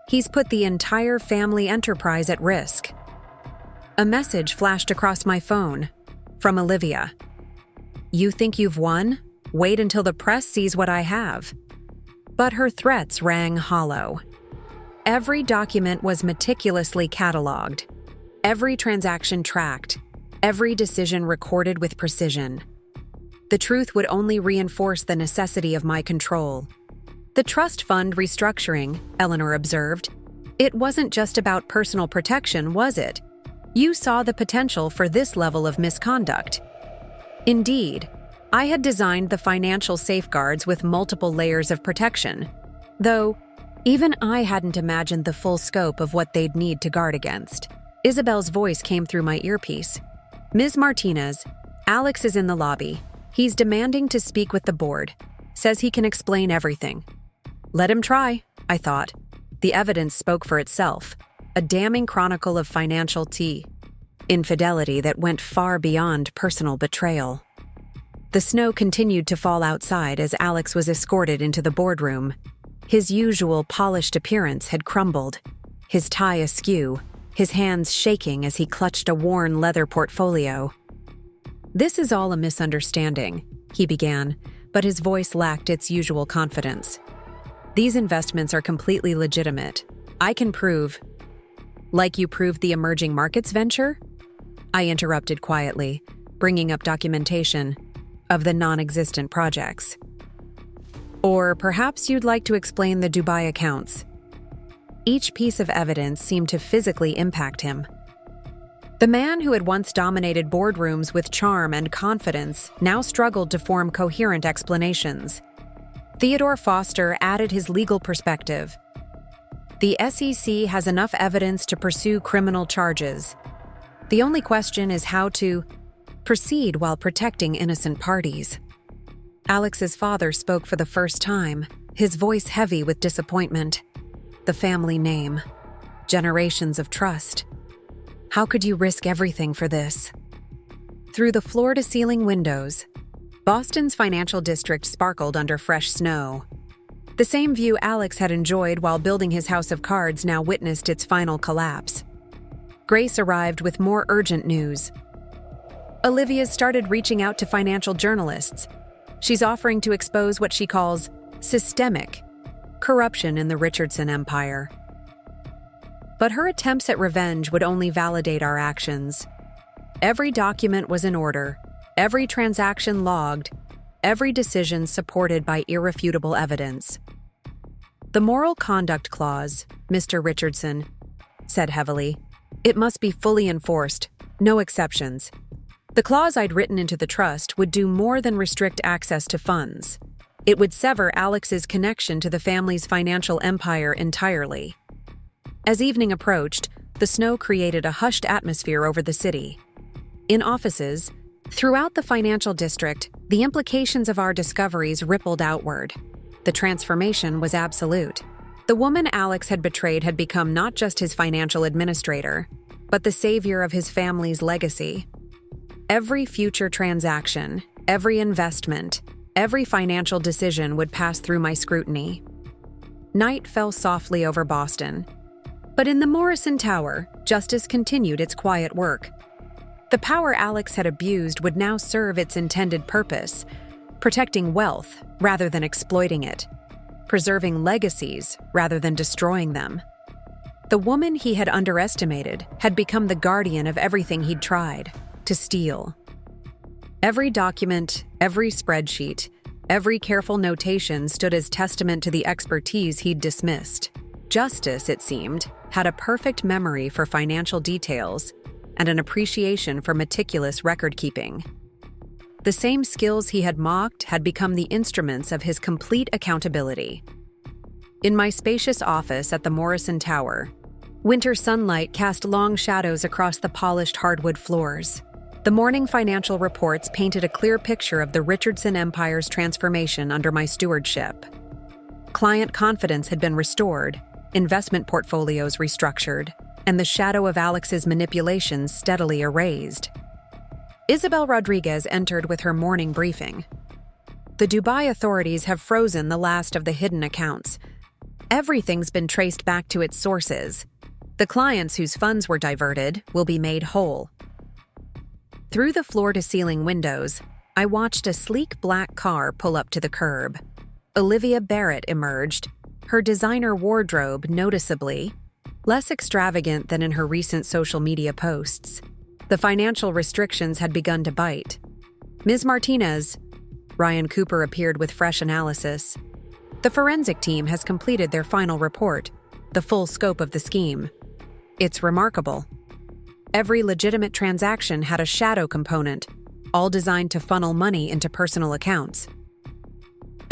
He's put the entire family enterprise at risk. A message flashed across my phone from Olivia. "You think you've won? Wait until the press sees what I have." But her threats rang hollow. Every document was meticulously cataloged, every transaction tracked, every decision recorded with precision. The truth would only reinforce the necessity of my control. The trust fund restructuring, Eleanor observed. It wasn't just about personal protection, was it? You saw the potential for this level of misconduct. Indeed, I had designed the financial safeguards with multiple layers of protection, though even I hadn't imagined the full scope of what they'd need to guard against. Isabel's voice came through my earpiece. "Ms. Martinez, Alex is in the lobby. He's demanding to speak with the board. Says he can explain everything." Let him try, I thought. The evidence spoke for itself, a damning chronicle of financial infidelity that went far beyond personal betrayal. The snow continued to fall outside as Alex was escorted into the boardroom. His usual polished appearance had crumbled, his tie askew, his hands shaking as he clutched a worn leather portfolio. "This is all a misunderstanding," he began, but his voice lacked its usual confidence. "These investments are completely legitimate. I can prove—" "Like you proved the emerging markets venture?" I interrupted quietly, bringing up documentation of the non-existent projects. "Or perhaps you'd like to explain the Dubai accounts." Each piece of evidence seemed to physically impact him. The man who had once dominated boardrooms with charm and confidence now struggled to form coherent explanations. Theodore Foster added his legal perspective. The SEC has enough evidence to pursue criminal charges. The only question is how to proceed while protecting innocent parties. Alex's father spoke for the first time, his voice heavy with disappointment. The family name. Generations of trust. How could you risk everything for this? Through the floor-to-ceiling windows, Boston's financial district sparkled under fresh snow. The same view Alex had enjoyed while building his house of cards now witnessed its final collapse. Grace arrived with more urgent news. Olivia started reaching out to financial journalists. She's offering to expose what she calls systemic corruption in the Richardson empire. But her attempts at revenge would only validate our actions. Every document was in order, every transaction logged, every decision supported by irrefutable evidence. The moral conduct clause, Mr. Richardson said heavily. It must be fully enforced, no exceptions. The clause I'd written into the trust would do more than restrict access to funds. It would sever Alex's connection to the family's financial empire entirely. As evening approached, the snow created a hushed atmosphere over the city. In offices, throughout the financial district, the implications of our discoveries rippled outward. The transformation was absolute. The woman Alex had betrayed had become not just his financial administrator, but the savior of his family's legacy. Every future transaction, every investment, every financial decision would pass through my scrutiny. Night fell softly over Boston. But in the Morrison Tower, justice continued its quiet work. The power Alex had abused would now serve its intended purpose, protecting wealth rather than exploiting it, preserving legacies rather than destroying them. The woman he had underestimated had become the guardian of everything he'd tried to steal. Every document, every spreadsheet, every careful notation stood as testament to the expertise he'd dismissed. Justice, it seemed, had a perfect memory for financial details and an appreciation for meticulous record-keeping. The same skills he had mocked had become the instruments of his complete accountability. In my spacious office at the Morrison Tower, winter sunlight cast long shadows across the polished hardwood floors. The morning financial reports painted a clear picture of the Richardson Empire's transformation under my stewardship. Client confidence had been restored, investment portfolios restructured, and the shadow of Alex's manipulations steadily erased. Isabel Rodriguez entered with her morning briefing. The Dubai authorities have frozen the last of the hidden accounts. Everything's been traced back to its sources. The clients whose funds were diverted will be made whole. Through the floor-to-ceiling windows, I watched a sleek black car pull up to the curb. Olivia Barrett emerged, her designer wardrobe noticeably less extravagant than in her recent social media posts. The financial restrictions had begun to bite. Ms. Martinez, Ryan Cooper appeared with fresh analysis. The forensic team has completed their final report, the full scope of the scheme. It's remarkable. Every legitimate transaction had a shadow component, all designed to funnel money into personal accounts.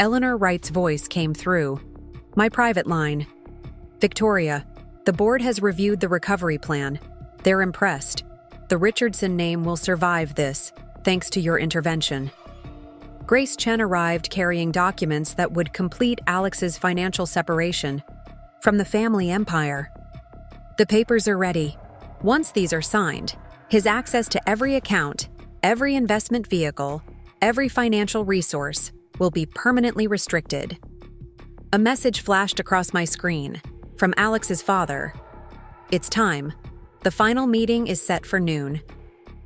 Eleanor Wright's voice came through. My private line. Victoria, the board has reviewed the recovery plan. They're impressed. The Richardson name will survive this, thanks to your intervention. Grace Chen arrived carrying documents that would complete Alex's financial separation from the family empire. The papers are ready. Once these are signed, his access to every account, every investment vehicle, every financial resource will be permanently restricted. A message flashed across my screen from Alex's father. It's time. The final meeting is set for noon.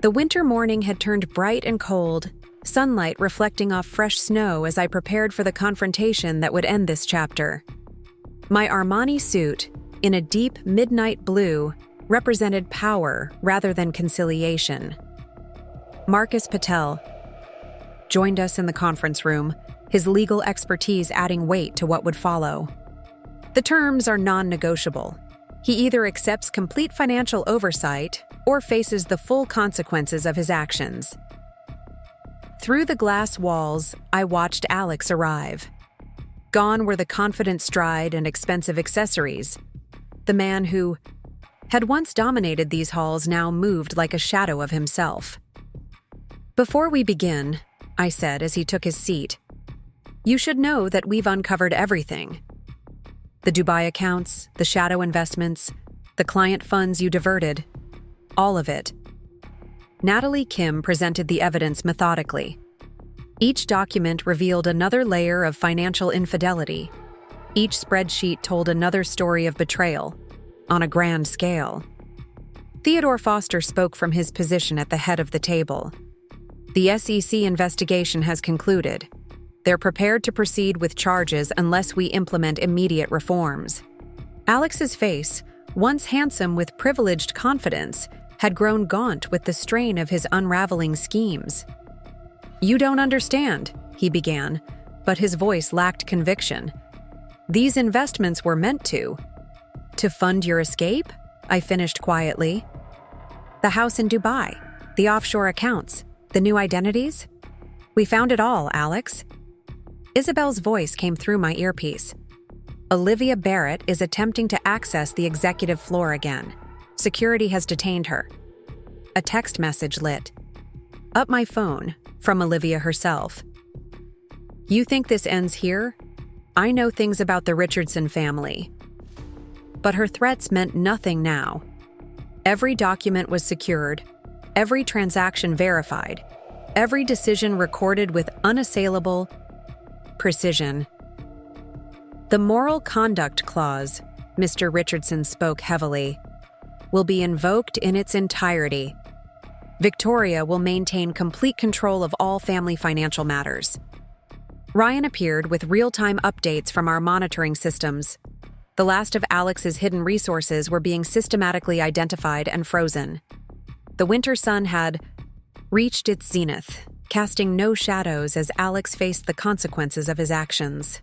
The winter morning had turned bright and cold, sunlight reflecting off fresh snow as I prepared for the confrontation that would end this chapter. My Armani suit, in a deep midnight blue, represented power rather than conciliation. Marcus Patel joined us in the conference room, his legal expertise adding weight to what would follow. The terms are non-negotiable. He either accepts complete financial oversight or faces the full consequences of his actions. Through the glass walls, I watched Alex arrive. Gone were the confident stride and expensive accessories. The man who had once dominated these halls now moved like a shadow of himself. "Before we begin," I said as he took his seat, "you should know that we've uncovered everything. The Dubai accounts, the shadow investments, the client funds you diverted, all of it." Natalie Kim presented the evidence methodically. Each document revealed another layer of financial infidelity. Each spreadsheet told another story of betrayal, on a grand scale. Theodore Foster spoke from his position at the head of the table. "The SEC investigation has concluded. They're prepared to proceed with charges unless we implement immediate reforms." Alex's face, once handsome with privileged confidence, had grown gaunt with the strain of his unraveling schemes. "You don't understand," he began, but his voice lacked conviction. "These investments were meant to fund your escape," I finished quietly. "The house in Dubai, the offshore accounts, the new identities? We found it all, Alex." Isabel's voice came through my earpiece. "Olivia Barrett is attempting to access the executive floor again. Security has detained her." A text message lit up my phone from Olivia herself. "You think this ends here? I know things about the Richardson family." But her threats meant nothing now. Every document was secured, every transaction verified, every decision recorded with unassailable precision. "The moral conduct clause," Mr. Richardson spoke heavily, "will be invoked in its entirety. Victoria will maintain complete control of all family financial matters." Ryan appeared with real-time updates from our monitoring systems. The last of Alex's hidden resources were being systematically identified and frozen. The winter sun had reached its zenith, casting no shadows as Alex faced the consequences of his actions.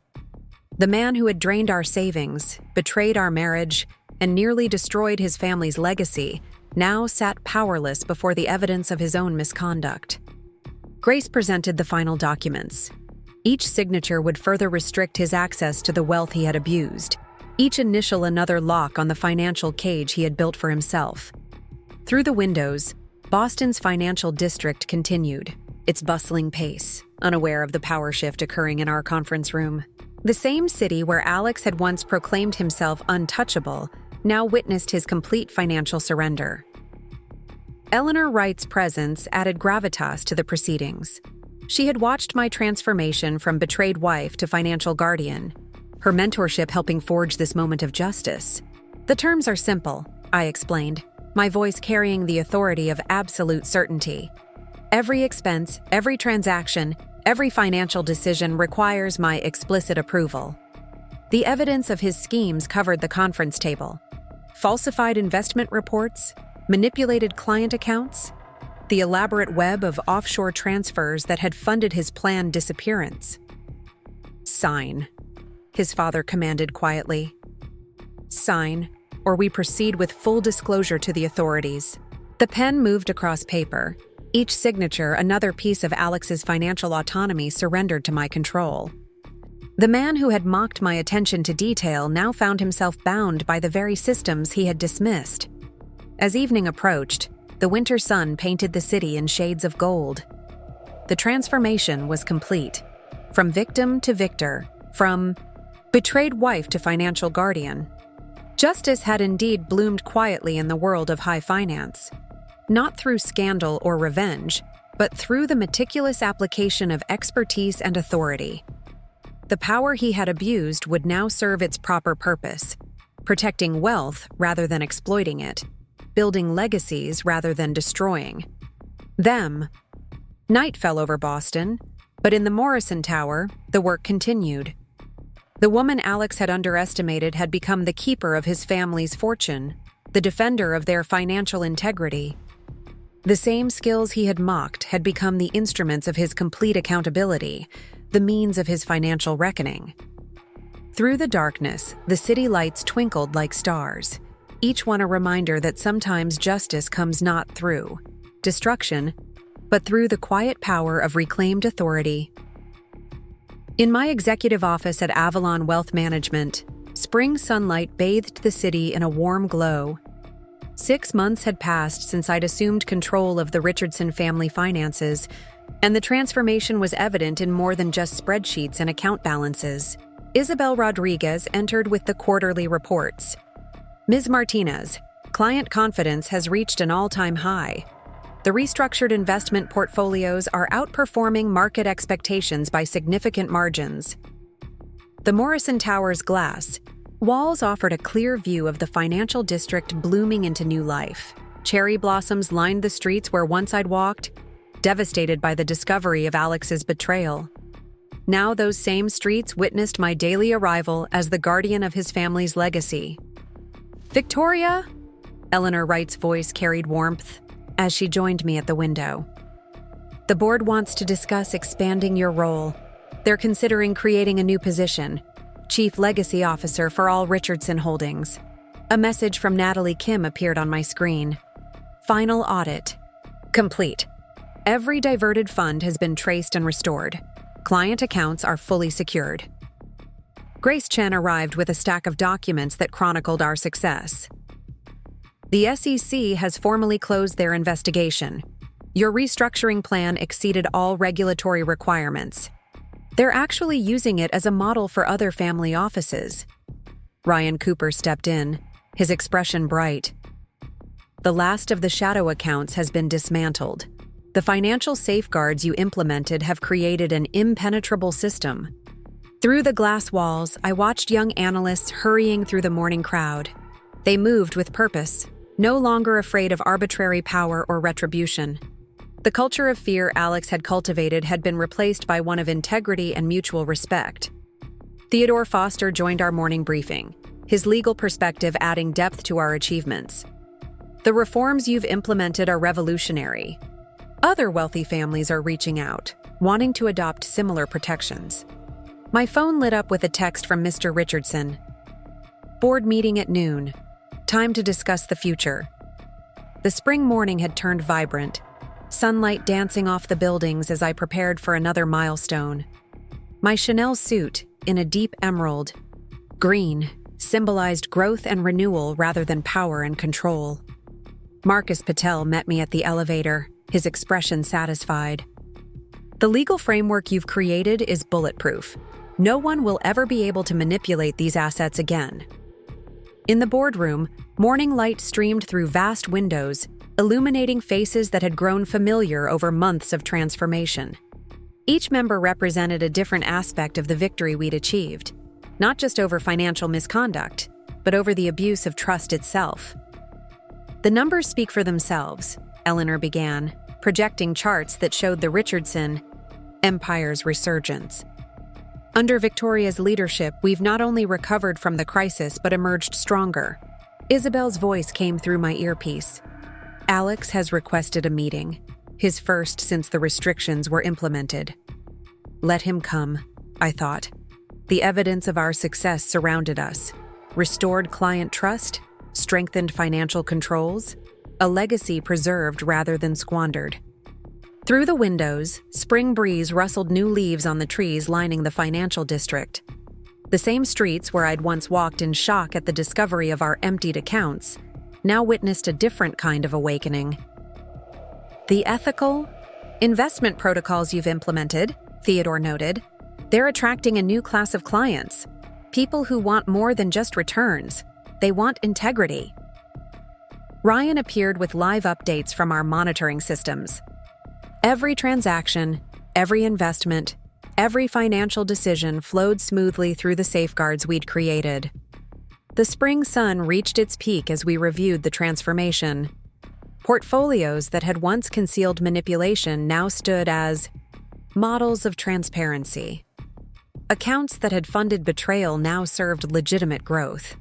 The man who had drained our savings, betrayed our marriage, and nearly destroyed his family's legacy now sat powerless before the evidence of his own misconduct. Grace presented the final documents. Each signature would further restrict his access to the wealth he had abused, each initial another lock on the financial cage he had built for himself. Through the windows, Boston's financial district continued, its bustling pace, unaware of the power shift occurring in our conference room. The same city where Alex had once proclaimed himself untouchable now witnessed his complete financial surrender. Eleanor Wright's presence added gravitas to the proceedings. She had watched my transformation from betrayed wife to financial guardian, her mentorship helping forge this moment of justice. "The terms are simple," I explained, my voice carrying the authority of absolute certainty. "Every expense, every transaction, every financial decision requires my explicit approval." The evidence of his schemes covered the conference table. Falsified investment reports, manipulated client accounts, the elaborate web of offshore transfers that had funded his planned disappearance. "Sign," his father commanded quietly. "Sign, or we proceed with full disclosure to the authorities." The pen moved across paper, each signature another piece of Alex's financial autonomy surrendered to my control. The man who had mocked my attention to detail now found himself bound by the very systems he had dismissed. As evening approached, the winter sun painted the city in shades of gold. The transformation was complete. From victim to victor, from betrayed wife to financial guardian. Justice had indeed bloomed quietly in the world of high finance. Not through scandal or revenge, but through the meticulous application of expertise and authority. The power he had abused would now serve its proper purpose, protecting wealth rather than exploiting it, building legacies rather than destroying them. Night fell over Boston, but in the Morrison Tower, the work continued. The woman Alex had underestimated had become the keeper of his family's fortune, the defender of their financial integrity. The same skills he had mocked had become the instruments of his complete accountability, the means of his financial reckoning. Through the darkness, the city lights twinkled like stars, each one a reminder that sometimes justice comes not through destruction, but through the quiet power of reclaimed authority. In my executive office at Avalon Wealth Management, Spring sunlight bathed the city in a warm glow. 6 months had passed since I'd assumed control of the Richardson family finances, and the transformation was evident in more than just spreadsheets and account balances. Isabel Rodriguez entered with the quarterly reports. Ms. Martinez, client confidence has reached an all-time high. The restructured investment portfolios are outperforming market expectations by significant margins. The Morrison Towers glass walls offered a clear view of the financial district blooming into new life. Cherry blossoms lined the streets where once I'd walked, devastated by the discovery of Alex's betrayal. Now those same streets witnessed my daily arrival as the guardian of his family's legacy. "Victoria?" Eleanor Wright's voice carried warmth as she joined me at the window. "The board wants to discuss expanding your role. They're considering creating a new position, Chief Legacy Officer for all Richardson holdings." A message from Natalie Kim appeared on my screen. "Final audit complete. Every diverted fund has been traced and restored. Client accounts are fully secured." Grace Chen arrived with a stack of documents that chronicled our success. "The SEC has formally closed their investigation. Your restructuring plan exceeded all regulatory requirements. They're actually using it as a model for other family offices." Ryan Cooper stepped in, his expression bright. "The last of the shadow accounts has been dismantled. The financial safeguards you implemented have created an impenetrable system." Through the glass walls, I watched young analysts hurrying through the morning crowd. They moved with purpose, no longer afraid of arbitrary power or retribution. The culture of fear Alex had cultivated had been replaced by one of integrity and mutual respect. Theodore Foster joined our morning briefing, his legal perspective adding depth to our achievements. "The reforms you've implemented are revolutionary. Other wealthy families are reaching out, wanting to adopt similar protections." My phone lit up with a text from Mr. Richardson. "Board meeting at noon. Time to discuss the future." The spring morning had turned vibrant, sunlight dancing off the buildings as I prepared for another milestone. My Chanel suit, in a deep emerald green, symbolized growth and renewal rather than power and control. Marcus Patel met me at the elevator, his expression satisfied. "The legal framework you've created is bulletproof. No one will ever be able to manipulate these assets again." In the boardroom, morning light streamed through vast windows, illuminating faces that had grown familiar over months of transformation. Each member represented a different aspect of the victory we'd achieved, not just over financial misconduct, but over the abuse of trust itself. "The numbers speak for themselves," Eleanor began, projecting charts that showed the Richardson empire's resurgence. "Under Victoria's leadership, we've not only recovered from the crisis but emerged stronger." Isabel's voice came through my earpiece. "Alex has requested a meeting, his first since the restrictions were implemented." Let him come, I thought. The evidence of our success surrounded us. Restored client trust, strengthened financial controls, a legacy preserved rather than squandered. Through the windows, spring breeze rustled new leaves on the trees lining the financial district. The same streets where I'd once walked in shock at the discovery of our emptied accounts now witnessed a different kind of awakening. "The ethical investment protocols you've implemented," Theodore noted, "they're attracting a new class of clients, people who want more than just returns. They want integrity." Ryan appeared with live updates from our monitoring systems. Every transaction, every investment, every financial decision flowed smoothly through the safeguards we'd created. The spring sun reached its peak as we reviewed the transformation. Portfolios that had once concealed manipulation now stood as models of transparency. Accounts that had funded betrayal now served legitimate growth.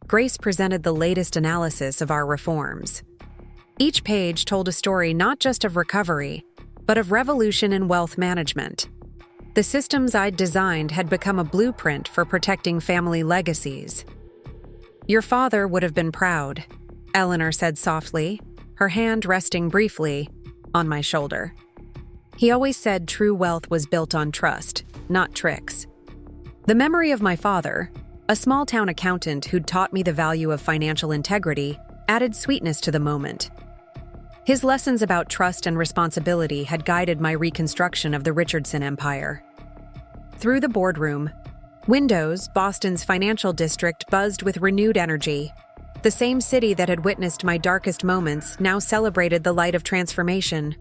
Grace presented the latest analysis of our reforms. Each page told a story not just of recovery, but of revolution in wealth management. The systems I'd designed had become a blueprint for protecting family legacies. "Your father would have been proud," Eleanor said softly, her hand resting briefly on my shoulder. "He always said true wealth was built on trust, not tricks." The memory of my father, Eleanor said softly, her hand resting briefly on my shoulder. He always said true wealth was built on trust, not tricks. The memory of my father, Eleanor said softly, her hand resting briefly on my shoulder. He always said true wealth was built on trust, not tricks. A small-town accountant who'd taught me the value of financial integrity added sweetness to the moment. His lessons about trust and responsibility had guided my reconstruction of the Richardson empire. Through the boardroom, windows, Boston's financial district buzzed with renewed energy. The same city that had witnessed my darkest moments now celebrated the light of transformation.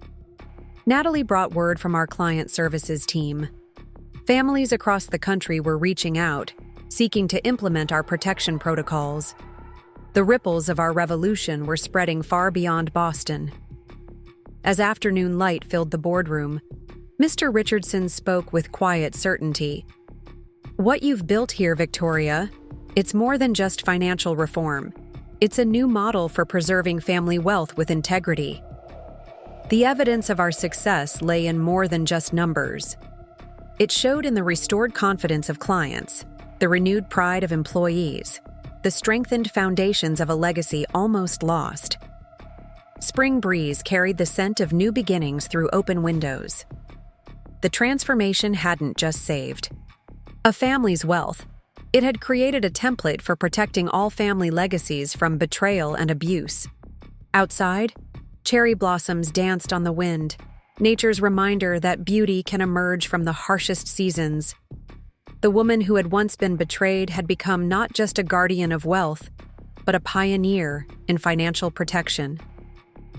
Natalie brought word from our client services team. Families across the country were reaching out, seeking to implement our protection protocols. The ripples of our revolution were spreading far beyond Boston. As afternoon light filled the boardroom, Mr. Richardson spoke with quiet certainty. "What you've built here, Victoria, it's more than just financial reform. It's a new model for preserving family wealth with integrity." The evidence of our success lay in more than just numbers. It showed in the restored confidence of clients, the renewed pride of employees, the strengthened foundations of a legacy almost lost. Spring breeze carried the scent of new beginnings through open windows. The transformation hadn't just saved a family's wealth. It had created a template for protecting all family legacies from betrayal and abuse. Outside, cherry blossoms danced on the wind, nature's reminder that beauty can emerge from the harshest seasons. The woman who had once been betrayed had become not just a guardian of wealth, but a pioneer in financial protection.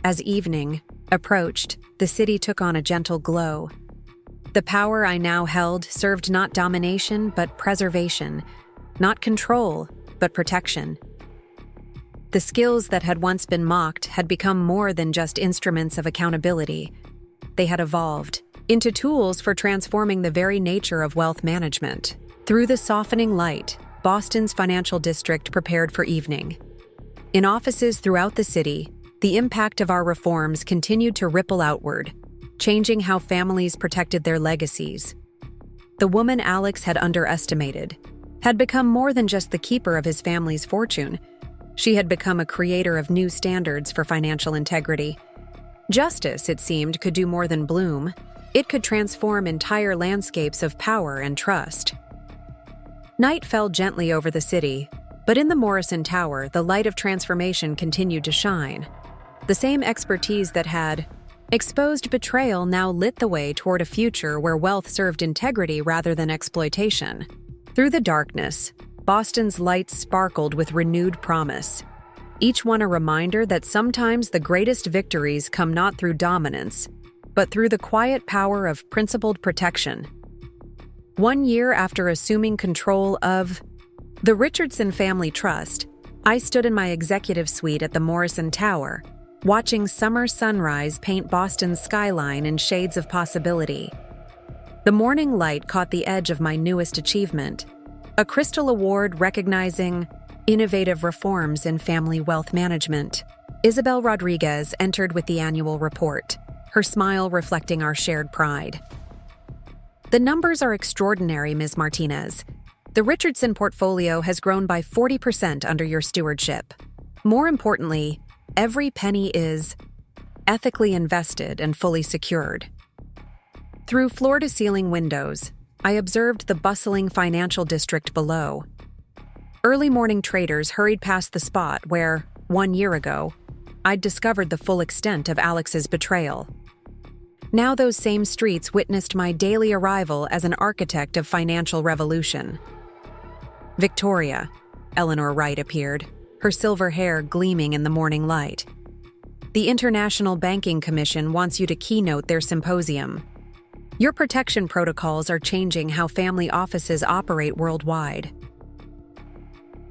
As evening approached, the city took on a gentle glow. The power I now held served not domination, but preservation, not control, but protection. The skills that had once been mocked had become more than just instruments of accountability. They had evolved into tools for transforming the very nature of wealth management. Through the softening light, Boston's financial district prepared for evening. In offices throughout the city, the impact of our reforms continued to ripple outward, changing how families protected their legacies. The woman Alex had underestimated had become more than just the keeper of his family's fortune. She had become a creator of new standards for financial integrity. Justice, it seemed, could do more than bloom. It could transform entire landscapes of power and trust. Night fell gently over the city, but in the Morrison Tower, the light of transformation continued to shine. The same expertise that had exposed betrayal now lit the way toward a future where wealth served integrity rather than exploitation. Through the darkness, Boston's lights sparkled with renewed promise. Each one a reminder that sometimes the greatest victories come not through dominance, but through the quiet power of principled protection. 1 year after assuming control of the Richardson Family Trust, I stood in my executive suite at the Morrison Tower, watching summer sunrise paint Boston's skyline in shades of possibility. The morning light caught the edge of my newest achievement, a Crystal Award recognizing innovative reforms in family wealth management. Isabel Rodriguez entered with the annual report, her smile reflecting our shared pride. "The numbers are extraordinary, Ms. Martinez. The Richardson portfolio has grown by 40% under your stewardship. More importantly, every penny is ethically invested and fully secured." Through floor-to-ceiling windows, I observed the bustling financial district below. Early morning traders hurried past the spot where, 1 year ago, I'd discovered the full extent of Alex's betrayal. Now those same streets witnessed my daily arrival as an architect of financial revolution. "Victoria," Eleanor Wright appeared, her silver hair gleaming in the morning light. "The International Banking Commission wants you to keynote their symposium. Your protection protocols are changing how family offices operate worldwide."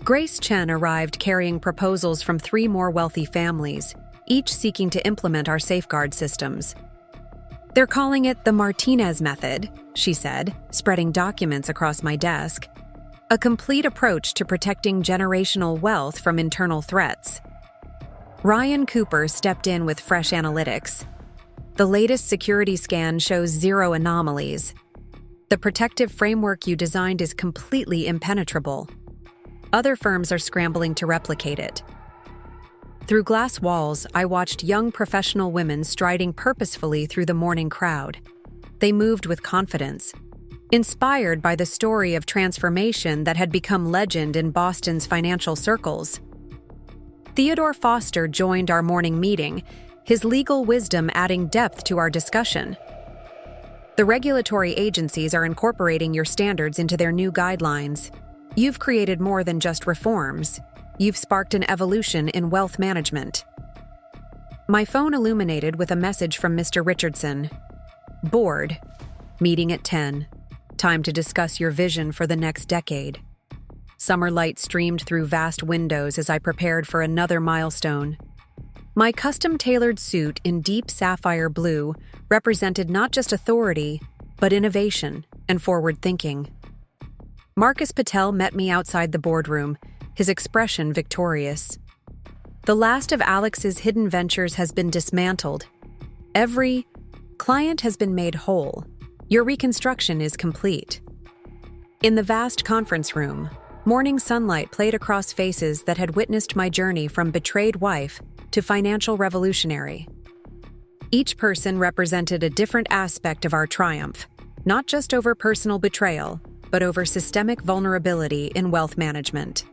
Grace Chen arrived carrying proposals from 3 more wealthy families, each seeking to implement our safeguard systems. "They're calling it the Martinez method," she said, spreading documents across my desk. "A complete approach to protecting generational wealth from internal threats." Ryan Cooper stepped in with fresh analytics. "The latest security scan shows 0 anomalies. The protective framework you designed is completely impenetrable. Other firms are scrambling to replicate it." Through glass walls, I watched young professional women striding purposefully through the morning crowd. They moved with confidence, inspired by the story of transformation that had become legend in Boston's financial circles. Theodore Foster joined our morning meeting, his legal wisdom adding depth to our discussion. The regulatory agencies are incorporating your standards into their new guidelines. You've created more than just reforms. You've sparked an evolution in wealth management. My phone illuminated with a message from Mr. Richardson. Board. Meeting at 10. Time to discuss your vision for the next decade. Summer light streamed through vast windows as I prepared for another milestone. My custom-tailored suit in deep sapphire blue represented not just authority, but innovation and forward thinking. Marcus Patel met me outside the boardroom, his expression victorious. The last of Alex's hidden ventures has been dismantled. Every client has been made whole. Your reconstruction is complete. In the vast conference room, morning sunlight played across faces that had witnessed my journey from betrayed wife to financial revolutionary. Each person represented a different aspect of our triumph, not just over personal betrayal, but over systemic vulnerability in wealth management.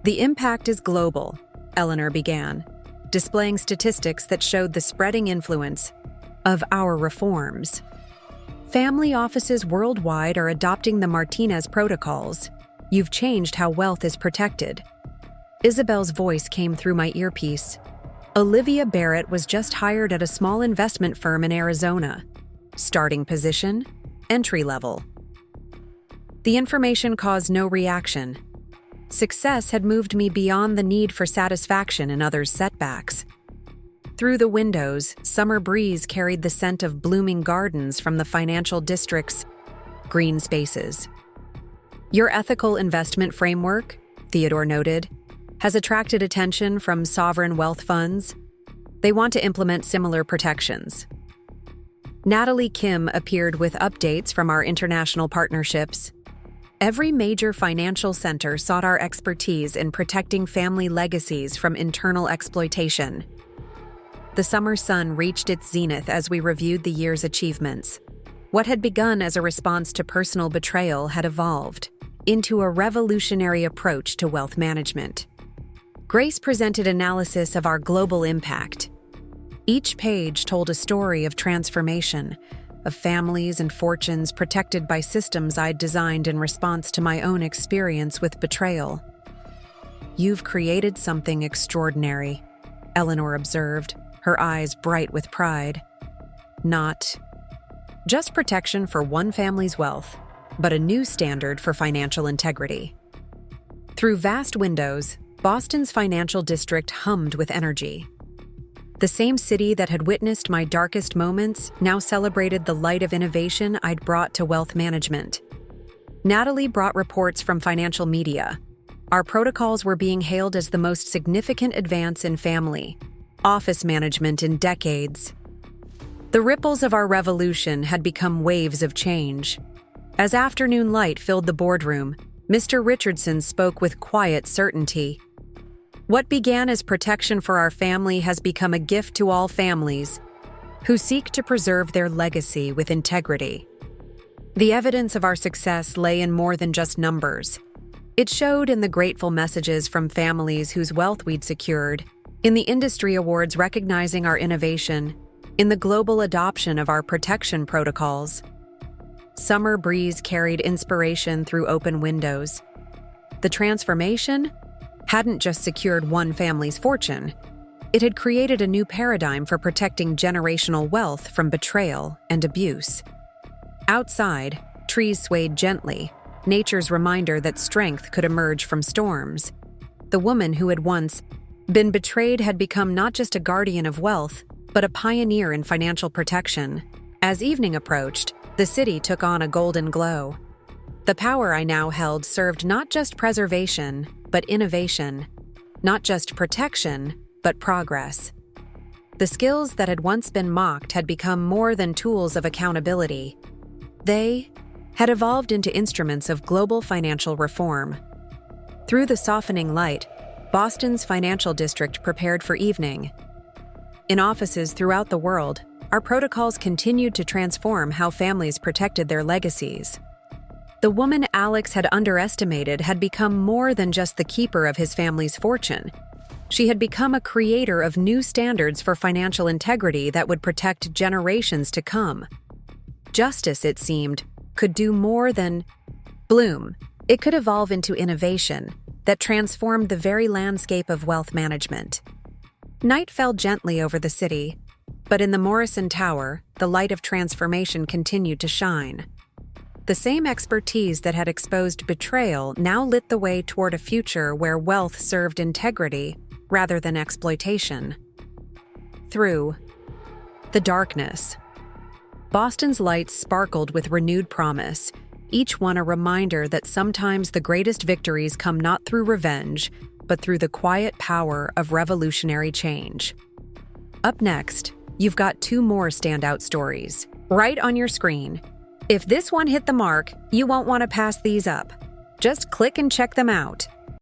The impact is global, Eleanor began, displaying statistics that showed the spreading influence of our reforms. Family offices worldwide are adopting the Martinez protocols. You've changed how wealth is protected. Isabel's voice came through my earpiece. Olivia Barrett was just hired at a small investment firm in Arizona. Starting position, entry level. The information caused no reaction. Success had moved me beyond the need for satisfaction in others' setbacks. Through the windows, summer breeze carried the scent of blooming gardens from the financial district's green spaces. Your ethical investment framework, Theodore noted, has attracted attention from sovereign wealth funds. They want to implement similar protections. Natalie Kim appeared with updates from our international partnerships. Every major financial center sought our expertise in protecting family legacies from internal exploitation. The summer sun reached its zenith as we reviewed the year's achievements. What had begun as a response to personal betrayal had evolved into a revolutionary approach to wealth management. Grace presented analysis of our global impact. Each page told a story of transformation, of families and fortunes protected by systems I'd designed in response to my own experience with betrayal. You've created something extraordinary, Eleanor observed, her eyes bright with pride. Not just protection for one family's wealth, but a new standard for financial integrity. Through vast windows, Boston's financial district hummed with energy. The same city that had witnessed my darkest moments now celebrated the light of innovation I'd brought to wealth management. Natalie brought reports from financial media. Our protocols were being hailed as the most significant advance in family office management in decades. The ripples of our revolution had become waves of change. As afternoon light filled the boardroom, Mr. Richardson spoke with quiet certainty. What began as protection for our family has become a gift to all families who seek to preserve their legacy with integrity. The evidence of our success lay in more than just numbers. It showed in the grateful messages from families whose wealth we'd secured, in the industry awards recognizing our innovation, in the global adoption of our protection protocols. Summer breeze carried inspiration through open windows. The transformation hadn't just secured one family's fortune. It had created a new paradigm for protecting generational wealth from betrayal and abuse. Outside, trees swayed gently, nature's reminder that strength could emerge from storms. The woman who had once been betrayed had become not just a guardian of wealth, but a pioneer in financial protection. As evening approached, the city took on a golden glow. The power I now held served not just preservation, but innovation. Not just protection, but progress. The skills that had once been mocked had become more than tools of accountability. They had evolved into instruments of global financial reform. Through the softening light, Boston's financial district prepared for evening. In offices throughout the world, our protocols continued to transform how families protected their legacies. The woman Alex had underestimated had become more than just the keeper of his family's fortune. She had become a creator of new standards for financial integrity that would protect generations to come. Justice, it seemed, could do more than bloom. It could evolve into innovation that transformed the very landscape of wealth management. Night fell gently over the city, but in the Morrison Tower, the light of transformation continued to shine. The same expertise that had exposed betrayal now lit the way toward a future where wealth served integrity rather than exploitation. Through the darkness, Boston's lights sparkled with renewed promise, each one a reminder that sometimes the greatest victories come not through revenge, but through the quiet power of revolutionary change. Up next, you've got two more standout stories, right on your screen. If this one hit the mark, you won't want to pass these up. Just click and check them out.